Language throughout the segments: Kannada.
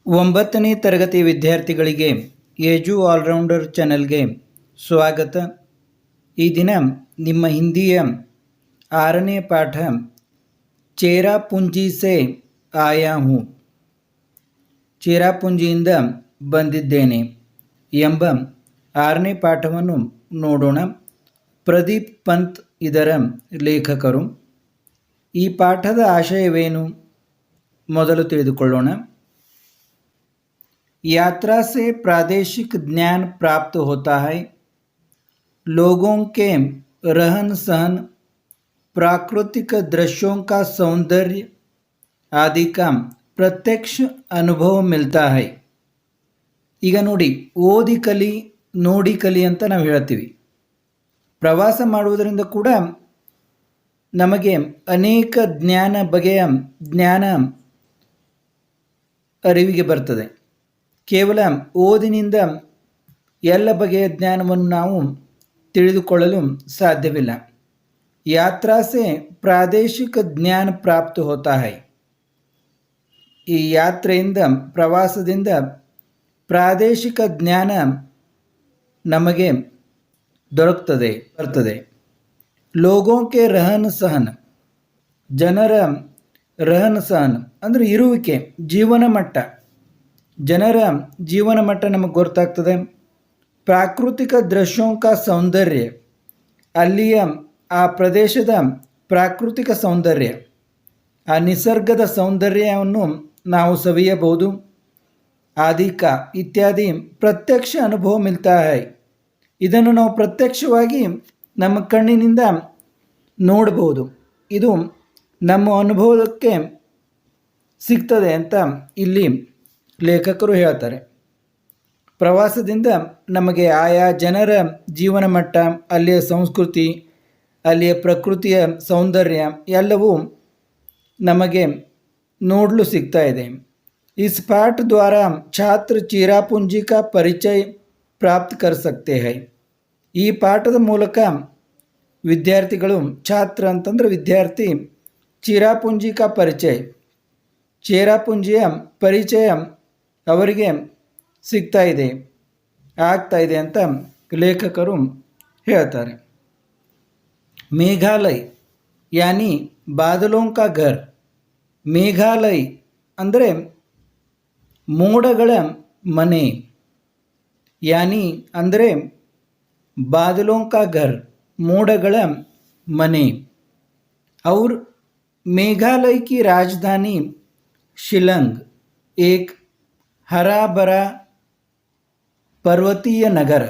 ಒಂಬತ್ತನೇ ತರಗತಿ ವಿದ್ಯಾರ್ಥಿಗಳಿಗೆ ಏಜು ಆಲ್ರೌಂಡರ್ ಚಾನೆಲ್ಗೆ ಸ್ವಾಗತ. ಈ ದಿನ ನಿಮ್ಮ ಹಿಂದಿಯ 6ನೇ ಪಾಠ ಚೇರಾಪುಂಜಿ ಸೆ ಆಯಾ ಹೂँ, ಚೇರಾಪುಂಜಿಯಿಂದ ಬಂದಿದ್ದೇನೆ ಎಂಬ 6ನೇ ಪಾಠವನ್ನು ನೋಡೋಣ. ಪ್ರದೀಪ್ ಪಂತ್ ಇದರ ಲೇಖಕರು. ಈ ಪಾಠದ ಆಶಯವೇನು ಮೊದಲು ತಿಳಿದುಕೊಳ್ಳೋಣ. यात्रा से प्रादेशिक ज्ञान प्राप्त होता है. लोगों के रहन सहन, प्राकृतिक दृश्यों का सौंदर्य आदि का प्रत्यक्ष अनुभव मिलता है. ಈಗ ನೋಡಿ, ಓದಿ ಕಲಿ ನೋಡಿ ಕಲಿ ಅಂತ ನಾವು ಹೇಳ್ತೀವಿ. ಪ್ರವಾಸ ಮಾಡುವುದರಿಂದ ಕೂಡ ನಮಗೆ ಅನೇಕ ಬಗೆಯ ಜ್ಞಾನ ಅರಿವಿಗೆ ಬರ್ತದೆ. ಕೇವಲ ಓದಿನಿಂದ ಎಲ್ಲ ಬಗೆಯ ಜ್ಞಾನವನ್ನು ನಾವು ತಿಳಿದುಕೊಳ್ಳಲು ಸಾಧ್ಯವಿಲ್ಲ. ಯಾತ್ರಾ ಸೆ ಪ್ರಾದೇಶಿಕ ಜ್ಞಾನ ಪ್ರಾಪ್ತ ಹೋತಾ ಹೈ. ಈ ಯಾತ್ರೆಯಿಂದ, ಪ್ರವಾಸದಿಂದ ಪ್ರಾದೇಶಿಕ ಜ್ಞಾನ ನಮಗೆ ಬರ್ತದೆ. ಲೋಗೋಂ ಕೆ ರಹನ್ ಸಹನ್, ಜನರ ರಹನ್ ಸಹನ್ ಅಂದರೆ ಇರುವಿಕೆ, ಜೀವನ ಮಟ್ಟ, ಜನರ ಜೀವನ ಮಟ್ಟ ನಮಗೆ ಗೊತ್ತಾಗ್ತದೆ. ಪ್ರಾಕೃತಿಕ ದೃಶ್ಯೋಂಕ ಸೌಂದರ್ಯ, ಅಲ್ಲಿಯ ಆ ಪ್ರದೇಶದ ಪ್ರಾಕೃತಿಕ ಸೌಂದರ್ಯ, ಆ ನಿಸರ್ಗದ ಸೌಂದರ್ಯವನ್ನು ನಾವು ಸವಿಯಬಹುದು. ಆದಿಕ ಇತ್ಯಾದಿ ಪ್ರತ್ಯಕ್ಷ ಅನುಭವ ಮಿಲ್ತಾ ಹೈ. ಇದನ್ನು ನಾವು ಪ್ರತ್ಯಕ್ಷವಾಗಿ ನಮ್ಮ ಕಣ್ಣಿನಿಂದ ನೋಡಬಹುದು. ಇದು ನಮ್ಮ ಅನುಭವಕ್ಕೆ ಸಿಗ್ತದೆ ಅಂತ ಇಲ್ಲಿ ಲೇಖಕರು ಹೇಳ್ತಾರೆ. ಪ್ರವಾಸದಿಂದ ನಮಗೆ ಆಯಾ ಜನರ ಜೀವನ ಮಟ್ಟ, ಅಲ್ಲಿಯ ಸಂಸ್ಕೃತಿ, ಅಲ್ಲಿಯ ಪ್ರಕೃತಿಯ ಸೌಂದರ್ಯ ಎಲ್ಲವೂ ನಮಗೆ ನೋಡಲು ಸಿಗ್ತಾ ಇದೆ. इस पाठ द्वारा छात्र चिरापुंजी का परिचय प्राप्त कर सकते हैं. ಈ ಪಾಠದ ಮೂಲಕ ವಿದ್ಯಾರ್ಥಿಗಳು, ಛಾತ್ರ ಅಂತಂದರೆ ವಿದ್ಯಾರ್ಥಿ, ಚಿರಾಪುಂಜಿ ಕಾ ಪರಿಚಯ, ಚೇರಾಪುಂಜಿಯ ಪರಿಚಯ ಅವರಿಗೆ ಆಗ್ತಾ ಇದೆ ಅಂತ ಲೇಖಕರು ಹೇಳ್ತಾರೆ. ಮೇಘಾಲಯ ಯಾನಿ ಬಾದಲೋಂ ಕಾ ಘರ್. ಮೇಘಾಲಯ ಅಂದರೆ ಮೋಡಗಳ ಮನೆ, ಯಾನಿ ಅಂದರೆ ಬಾದಲೋಂ ಕಾ ಘರ್, ಮೋಡಗಳ ಮನೆ. और मेघालय की राजधानी शिलंग एक हरा भरा पर्वतीय नगर.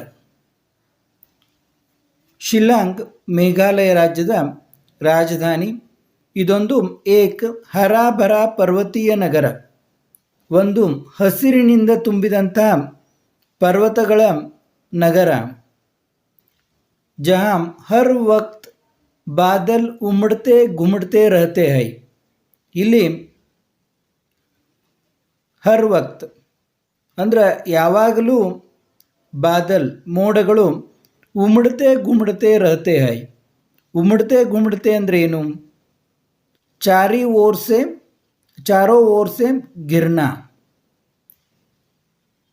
ಶಿಲ್ಲಾಂಗ್ ಮೇಘಾಲಯ ರಾಜ್ಯದ ರಾಜಧಾನಿ. ಇದೊಂದು ಏಕ್ ಹರಾ ಭರಾ ಪರ್ವತೀಯ ನಗರ, ಒಂದು ಹಸಿರಿನಿಂದ ತುಂಬಿದಂಥ ಪರ್ವತಗಳ ನಗರ. ಜಹಾಂ ಹರ್ ವಕ್ತ್ ಬಾದಲ್ ಉಮಡ್ತೆ ಗುಮಡ್ತೆ ರಹತೆ ಹೈ. ಇಲ್ಲಿ ಹರ್ ವಕ್ತ್ ಅಂದ್ರೆ ಯಾವಾಗಲೂ, ಬಾದಲ್ ಮೋಡಗಳು, ಉಮಡ್ತೆ ಗುಮಡ್ತೆ ರಹತೆ ಹೈ. ಉಮಡ್ತೆ ಗುಮಡ್ತೆ ಅಂದರೆ ಏನು? ಚಾರೋ ಓರ್ ಸೆ ಗಿರ್ನಾ,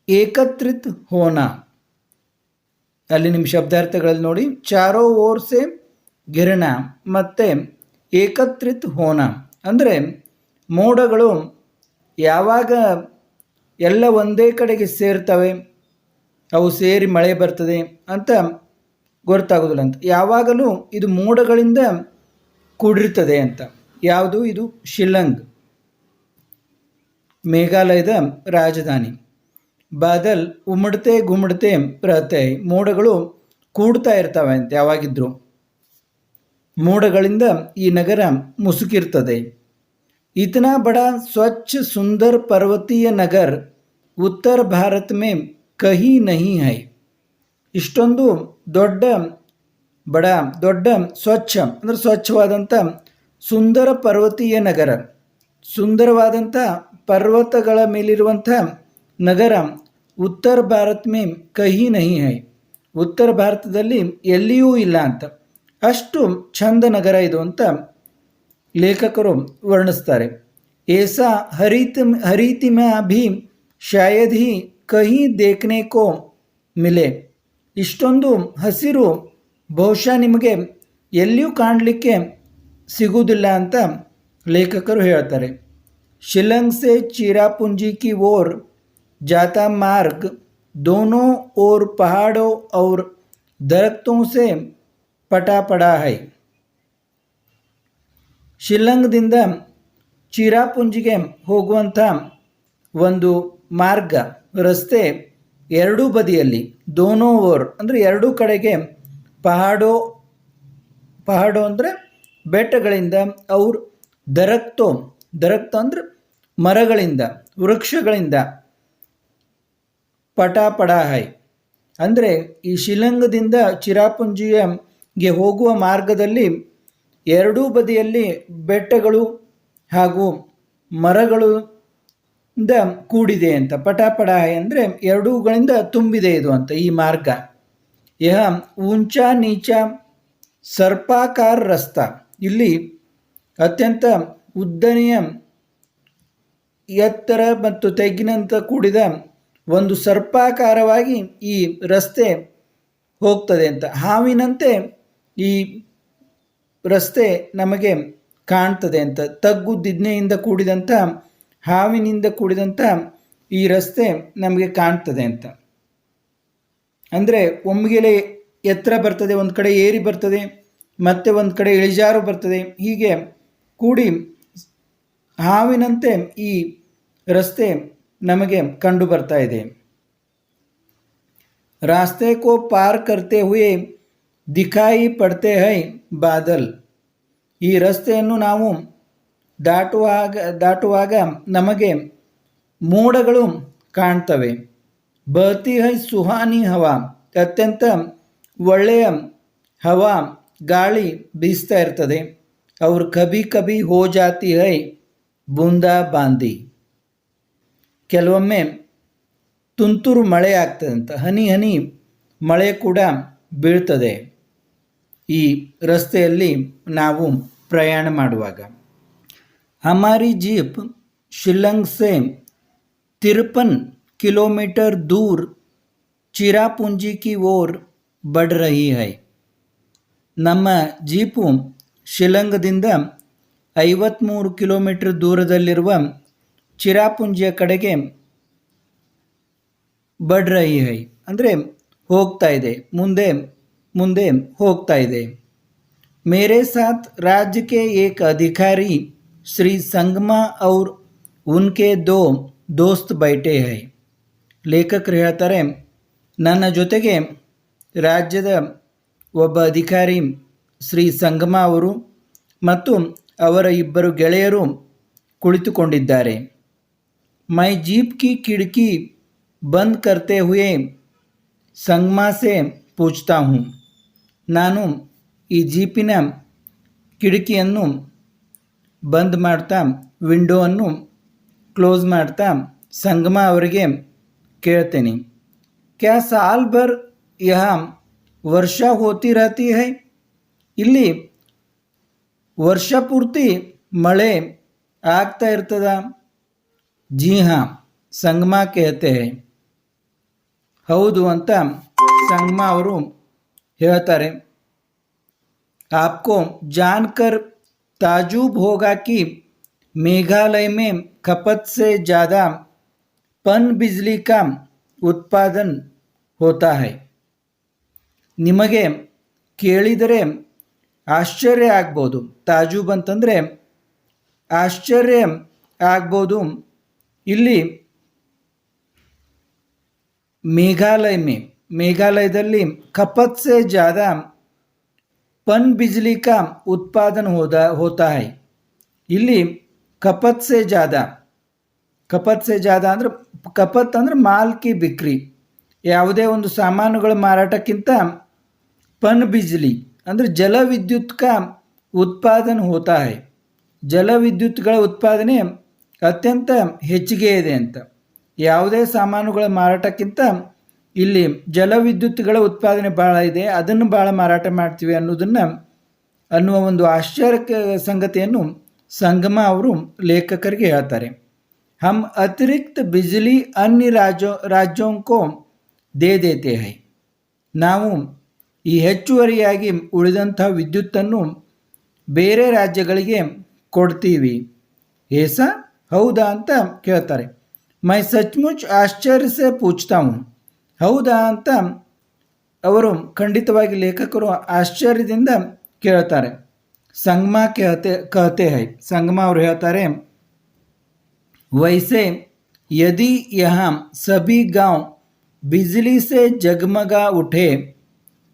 ಏಕತ್ರಿತ್ ಹೋನಾ. ಅಲ್ಲಿ ನಿಮ್ಮ ಶಬ್ದಾರ್ಥಗಳಲ್ಲಿ ನೋಡಿ, ಚಾರೋ ಓರ್ ಸೆ ಗಿರ್ನಾ ಮತ್ತು ಏಕತ್ರಿತ್ ಹೋನಾ ಅಂದರೆ ಮೋಡಗಳು ಯಾವಾಗ ಎಲ್ಲ ಒಂದೇ ಕಡೆಗೆ ಸೇರ್ತವೆ, ಅವು ಸೇರಿ ಮಳೆ ಬರ್ತದೆ ಅಂತ ಗೊತ್ತಾಗೋದಿಲ್ಲ ಅಂತ. ಯಾವಾಗಲೂ ಇದು ಮೋಡಗಳಿಂದ ಕೂಡಿರ್ತದೆ ಅಂತ. ಯಾವುದು ಇದು? ಶಿಲ್ಲಾಂಗ್, ಮೇಘಾಲಯದ ರಾಜಧಾನಿ. ಬಾದಲ್ ಉಮಡ್ತೆ ಗುಮಡ್ತೆ ರಹತೆ, ಮೋಡಗಳು ಕೂಡ್ತಾ ಇರ್ತವೆ ಅಂತ ಯಾವಾಗಿದ್ರು. ಮೋಡಗಳಿಂದ ಈ ನಗರ ಮುಸುಕಿರ್ತದೆ. इतना बड़ा स्वच्छ सुंदर पर्वतीय नगर उत्तर भारत में कहीं नहीं है. ಇಷ್ಟೊಂದು ದೊಡ್ಡ ಸ್ವಚ್ಛ ಅಂದರೆ ಸ್ವಚ್ಛವಾದಂಥ ಸುಂದರ ಪರ್ವತೀಯ ನಗರ, ಸುಂದರವಾದಂಥ ಪರ್ವತಗಳ ಮೇಲಿರುವಂಥ ನಗರ ಉತ್ತರ ಭಾರತ ಮೇ ಕಹಿ ನಹಿ ಹೈ, ಉತ್ತರ ಭಾರತದಲ್ಲಿ ಎಲ್ಲಿಯೂ ಇಲ್ಲ ಅಂತ. ಅಷ್ಟು ಚಂದ ನಗರ ಇದು ಅಂತ ಲೇಖಕರು ವರ್ಣಿಸ್ತಾರೆ. ऐसा हरित में भी ಶಾಯದ್ ಹಿ ಕಹಿ ದೇಖ್ನೆ ಕೋ ಮಿಲೆ. ಇಷ್ಟೊಂದು ಹಸಿರು ಬಹುಶಃ ನಿಮಗೆ ಎಲ್ಲಿಯೂ ಕಾಣಲಿಕ್ಕೆ ಸಿಗುವುದಿಲ್ಲ ಅಂತ ಲೇಖಕರು ಹೇಳ್ತಾರೆ. ಶಿಲಂಗ್ ಸೆ ಚಿರಾಪುಂಜಿ ಕಿ ಓರ್ जाता मार्ग दोनों ओर पहाड़ों और दरख्तों से पटा पड़ा है. ಶಿಲ್ಲಂಗ್ದಿಂದ ಚಿರಾಪುಂಜಿಗೆ ಹೋಗುವಂಥ ಒಂದು ಮಾರ್ಗ ರಸ್ತೆ ಎರಡೂ ಬದಿಯಲ್ಲಿ ದೋನೋ ಓರ್ ಅಂದರೆ ಎರಡೂ ಕಡೆಗೆ ಪಹಾಡೋ ಅಂದರೆ ಬೆಟ್ಟಗಳಿಂದ, ಅವ್ರ ದರಕ್ತ ಅಂದರೆ ಮರಗಳಿಂದ, ವೃಕ್ಷಗಳಿಂದ, ಪಟ ಹೈ ಅಂದರೆ ಈ ಶಿಲಂಗದಿಂದ ಚಿರಾಪುಂಜಿಗೆ ಹೋಗುವ ಮಾರ್ಗದಲ್ಲಿ ಎರಡೂ ಬದಿಯಲ್ಲಿ ಬೆಟ್ಟಗಳು ಹಾಗೂ ಮರಗಳಿಂದ ಕೂಡಿದೆ ಅಂತ. ಪಟ ಹೈ ಅಂದರೆ ಎರಡೂಗಳಿಂದ ತುಂಬಿದೆ ಇದು ಅಂತ ಈ ಮಾರ್ಗ. ಯಹ ಊಂಚಾ ನೀಚಾ ಸರ್ಪಾಕಾರ ರಸ್ತಾ, ಇಲ್ಲಿ ಅತ್ಯಂತ ಉದ್ದನೆಯ ಎತ್ತರ ಮತ್ತು ತೆಗ್ಗಿನಂತ ಕೂಡಿದ ಒಂದು ಸರ್ಪಾಕಾರವಾಗಿ ಈ ರಸ್ತೆ ಹೋಗ್ತದೆ ಅಂತ. ಹಾವಿನಂತೆ ಈ ರಸ್ತೆ ನಮಗೆ ಕಾಣ್ತದೆ ಅಂತ. ತಗ್ಗು ದಿಜ್ನೆಯಿಂದ ಕೂಡಿದಂಥ, ಹಾವಿನಿಂದ ಕೂಡಿದಂಥ ಈ ರಸ್ತೆ ನಮಗೆ ಕಾಣ್ತದೆ ಅಂತ. ಅಂದರೆ ಒಮ್ಮೆಲೆ ಎತ್ತರ ಬರ್ತದೆ, ಒಂದು ಕಡೆ ಏರಿ ಬರ್ತದೆ, ಮತ್ತೆ ಒಂದು ಕಡೆ ಇಳಿಜಾರು ಬರ್ತದೆ, ಹೀಗೆ ಕೂಡಿ ಹಾವಿನಂತೆ ಈ ರಸ್ತೆ ನಮಗೆ ಕಂಡು ಬರ್ತಾ ಇದೆ. ರಾಸ್ತೆ ಕೋ ಪಾರ್ ಕರ್ತೆ ಹುಯೆ ದಿಖಾಯಿ ಪಡ್ತೆ ಹೈ ಬಾದಲ್, ಈ ರಸ್ತೆಯನ್ನು ನಾವು ದಾಟುವಾಗ ನಮಗೆ ಮೋಡಗಳು ಕಾಣ್ತವೆ. ಬಹತಿ ಹೈ ಸುಹಾನಿ ಹವಾ, ಅತ್ಯಂತ ಒಳ್ಳೆಯ ಹವಾ ಗಾಳಿ ಬೀಸ್ತಾ ಇರ್ತದೆ. ಅವ್ರು ಕಭಿ ಕಭಿ ಹೋ ಜಾತಿ ಹೈ ಬೂಂದಾ ಬಾಂದಿ, ಕೆಲವೊಮ್ಮೆ ತುಂತುರು ಮಳೆ ಆಗ್ತದೆ ಅಂತ, ಹನಿ ಹನಿ ಮಳೆ ಕೂಡ ಬೀಳ್ತದೆ ಈ ರಸ್ತೆಯಲ್ಲಿ ನಾವು ಪ್ರಯಾಣ ಮಾಡುವಾಗ. ಹಮಾರಿ ಜೀಪ್ ಶಿಲ್ಲಂಗ್ ಸೆ 53 किलोमीटर दूर ಚಿರಾಪುಂಜಿ ಕಿ ಓರ್ ಬಡ್ ರಹಿ ಹೈ. ನಮ್ಮ ಜೀಪು ಶಿಲಂಗದಿಂದ 53 ಕಿಲೋಮೀಟರ್ ದೂರದಲ್ಲಿರುವ ಚಿರಾಪುಂಜಿಯ ಕಡೆಗೆ ಬಡ್ ರಹಿ ಹೈ ಅಂದರೆ ಹೋಗ್ತಾ ಇದೆ, ಮುಂದೆ ಹೋಗ್ತಾ ಇದೆ. ಮೇರೆ ಸಾಥ್ ರಾಜ್ಯ ಕೆ ಏಕ್ ಅಧಿಕಾರಿ ಶ್ರೀ ಸಂಗಮಾ ಔರ್ ಉನ್ಕೆ ದೋ ದೋಸ್ತ್ ಬೈಟೆ ಹೈ. ಲೇಖಕರು ಹೇಳ್ತಾರೆ, ನನ್ನ ಜೊತೆಗೆ ರಾಜ್ಯದ ಒಬ್ಬ ಅಧಿಕಾರಿ ಶ್ರೀ ಸಂಗಮ ಅವರು ಮತ್ತು ಅವರ ಇಬ್ಬರು ಗೆಳೆಯರು ಕುಳಿತುಕೊಂಡಿದ್ದಾರೆ. ಮೈ ಜೀಪ್ ಕಿ ಕಿಡಕಿ ಬಂದ್ ಕರ್ತೆ ಹುಯೆ ಸಂಗಮ ಸೆ ಪೂಚ್ತಾ ಹೂಂ. ನಾನು ಈ ಜೀಪಿನ ಕಿಟಕಿಯನ್ನು ಬಂದ್ ಮಾಡ್ತಾ, ವಿಂಡೋವನ್ನು ಕ್ಲೋಸ್ ಮಾಡ್ತಾ ಸಂಗಮ ಅವರಿಗೆ ಕೇಳ್ತೇನೆ, ಕ್ಯಾ ಸಾಲ್ ಭರ್ ಯಹ ವರ್ಷಾ ಹೋತಿ ರಹತಿ ಹೈ, ಇಲ್ಲಿ ವರ್ಷ ಪೂರ್ತಿ ಮಳೆ ಆಗ್ತಾ ಇರ್ತದ? ಜಿ ಹಾಂ ಸಂಗಮ ಕೇಳ್ತೆ ಹೈ, ಹೌದು ಅಂತ ಸಂಗಮ ಅವರು ಹೇಳ್ತಾರೆ. आपको जानकर ताजुब होगा कि मेघालय में खपत से ज़्यादा पन बिजली का उत्पादन होता है. ನಿಮಗೆ ಕೇಳಿದರೆ ಆಶ್ಚರ್ಯ ಆಗ್ಬೋದು. ತಾಜೂಬ್ ಅಂತಂದರೆ ಆಶ್ಚರ್ಯ ಆಗ್ಬೋದು. ಇಲ್ಲಿ ಮೇಘಾಲಯದಲ್ಲಿ ಖಪತ್ ಸೆ ಜ್ಯಾದಾ ಪನ್ ಬಿಜ್ಲಿ ಕಾ ಉತ್ಪಾದನ ಹೋತಾ ಹೈ. ಇಲ್ಲಿ ಖಪತ್ ಸೆ ಜ್ಯಾದಾ ಅಂದರೆ ಖಪತ್ ಅಂದರೆ ಮಾಲ್ ಕಿ ಬಿಕ್ರಿ, ಯಾವುದೇ ಒಂದು ಸಾಮಾನುಗಳ ಮಾರಾಟಕ್ಕಿಂತ ಪನ್ ಬಿಜ್ಲಿ ಅಂದರೆ ಜಲವಿದ್ಯುತ್ ಕಾ ಉತ್ಪಾದನ ಹೋತಾ ಹೈ, ಜಲವಿದ್ಯುತ್ಗಳ ಉತ್ಪಾದನೆ ಅತ್ಯಂತ ಹೆಚ್ಚಿಗೆ ಇದೆ ಅಂತ. ಯಾವುದೇ ಸಾಮಾನುಗಳ ಮಾರಾಟಕ್ಕಿಂತ ಇಲ್ಲಿ ಜಲವಿದ್ಯುತ್ಗಳ ಉತ್ಪಾದನೆ ಭಾಳ ಇದೆ, ಅದನ್ನು ಭಾಳ ಮಾರಾಟ ಮಾಡ್ತೀವಿ ಅನ್ನುವ ಒಂದು ಆಶ್ಚರ್ಯ ಸಂಗತಿಯನ್ನು ಸಂಗಮ ಅವರು ಲೇಖಕರಿಗೆ ಹೇಳ್ತಾರೆ. हम अतिरिक्त बिजली अन्य राज्यों को दे देते हैं. ನಾವು ಈ ಹೆಚ್ಚುವರಿಯಾಗಿ ಉಳಿದಂಥ ವಿದ್ಯುತ್ತನ್ನು ಬೇರೆ ರಾಜ್ಯಗಳಿಗೆ ಕೊಡ್ತೀವಿ. ಏಸಾ ಹೌದಾ ಅಂತ ಕೇಳ್ತಾರೆ. ಮೈ ಸಚ್ಮುಚ್ ಆಶ್ಚರ್ಯ ಸೆ ಪೂಚ್ತಾ ಹೂँ. ಹೌದಾ ಅಂತ ಅವರು ಖಂಡಿತವಾಗಿ ಲೇಖಕರು ಆಶ್ಚರ್ಯದಿಂದ ಕೇಳ್ತಾರೆ. ಸಂಗಮ कहते हैं. ಸಂಗಮ ಅವರು ಹೇಳ್ತಾರೆ, वैसे यदि यहाँ सभी गांव बिजली से जगमगा उठे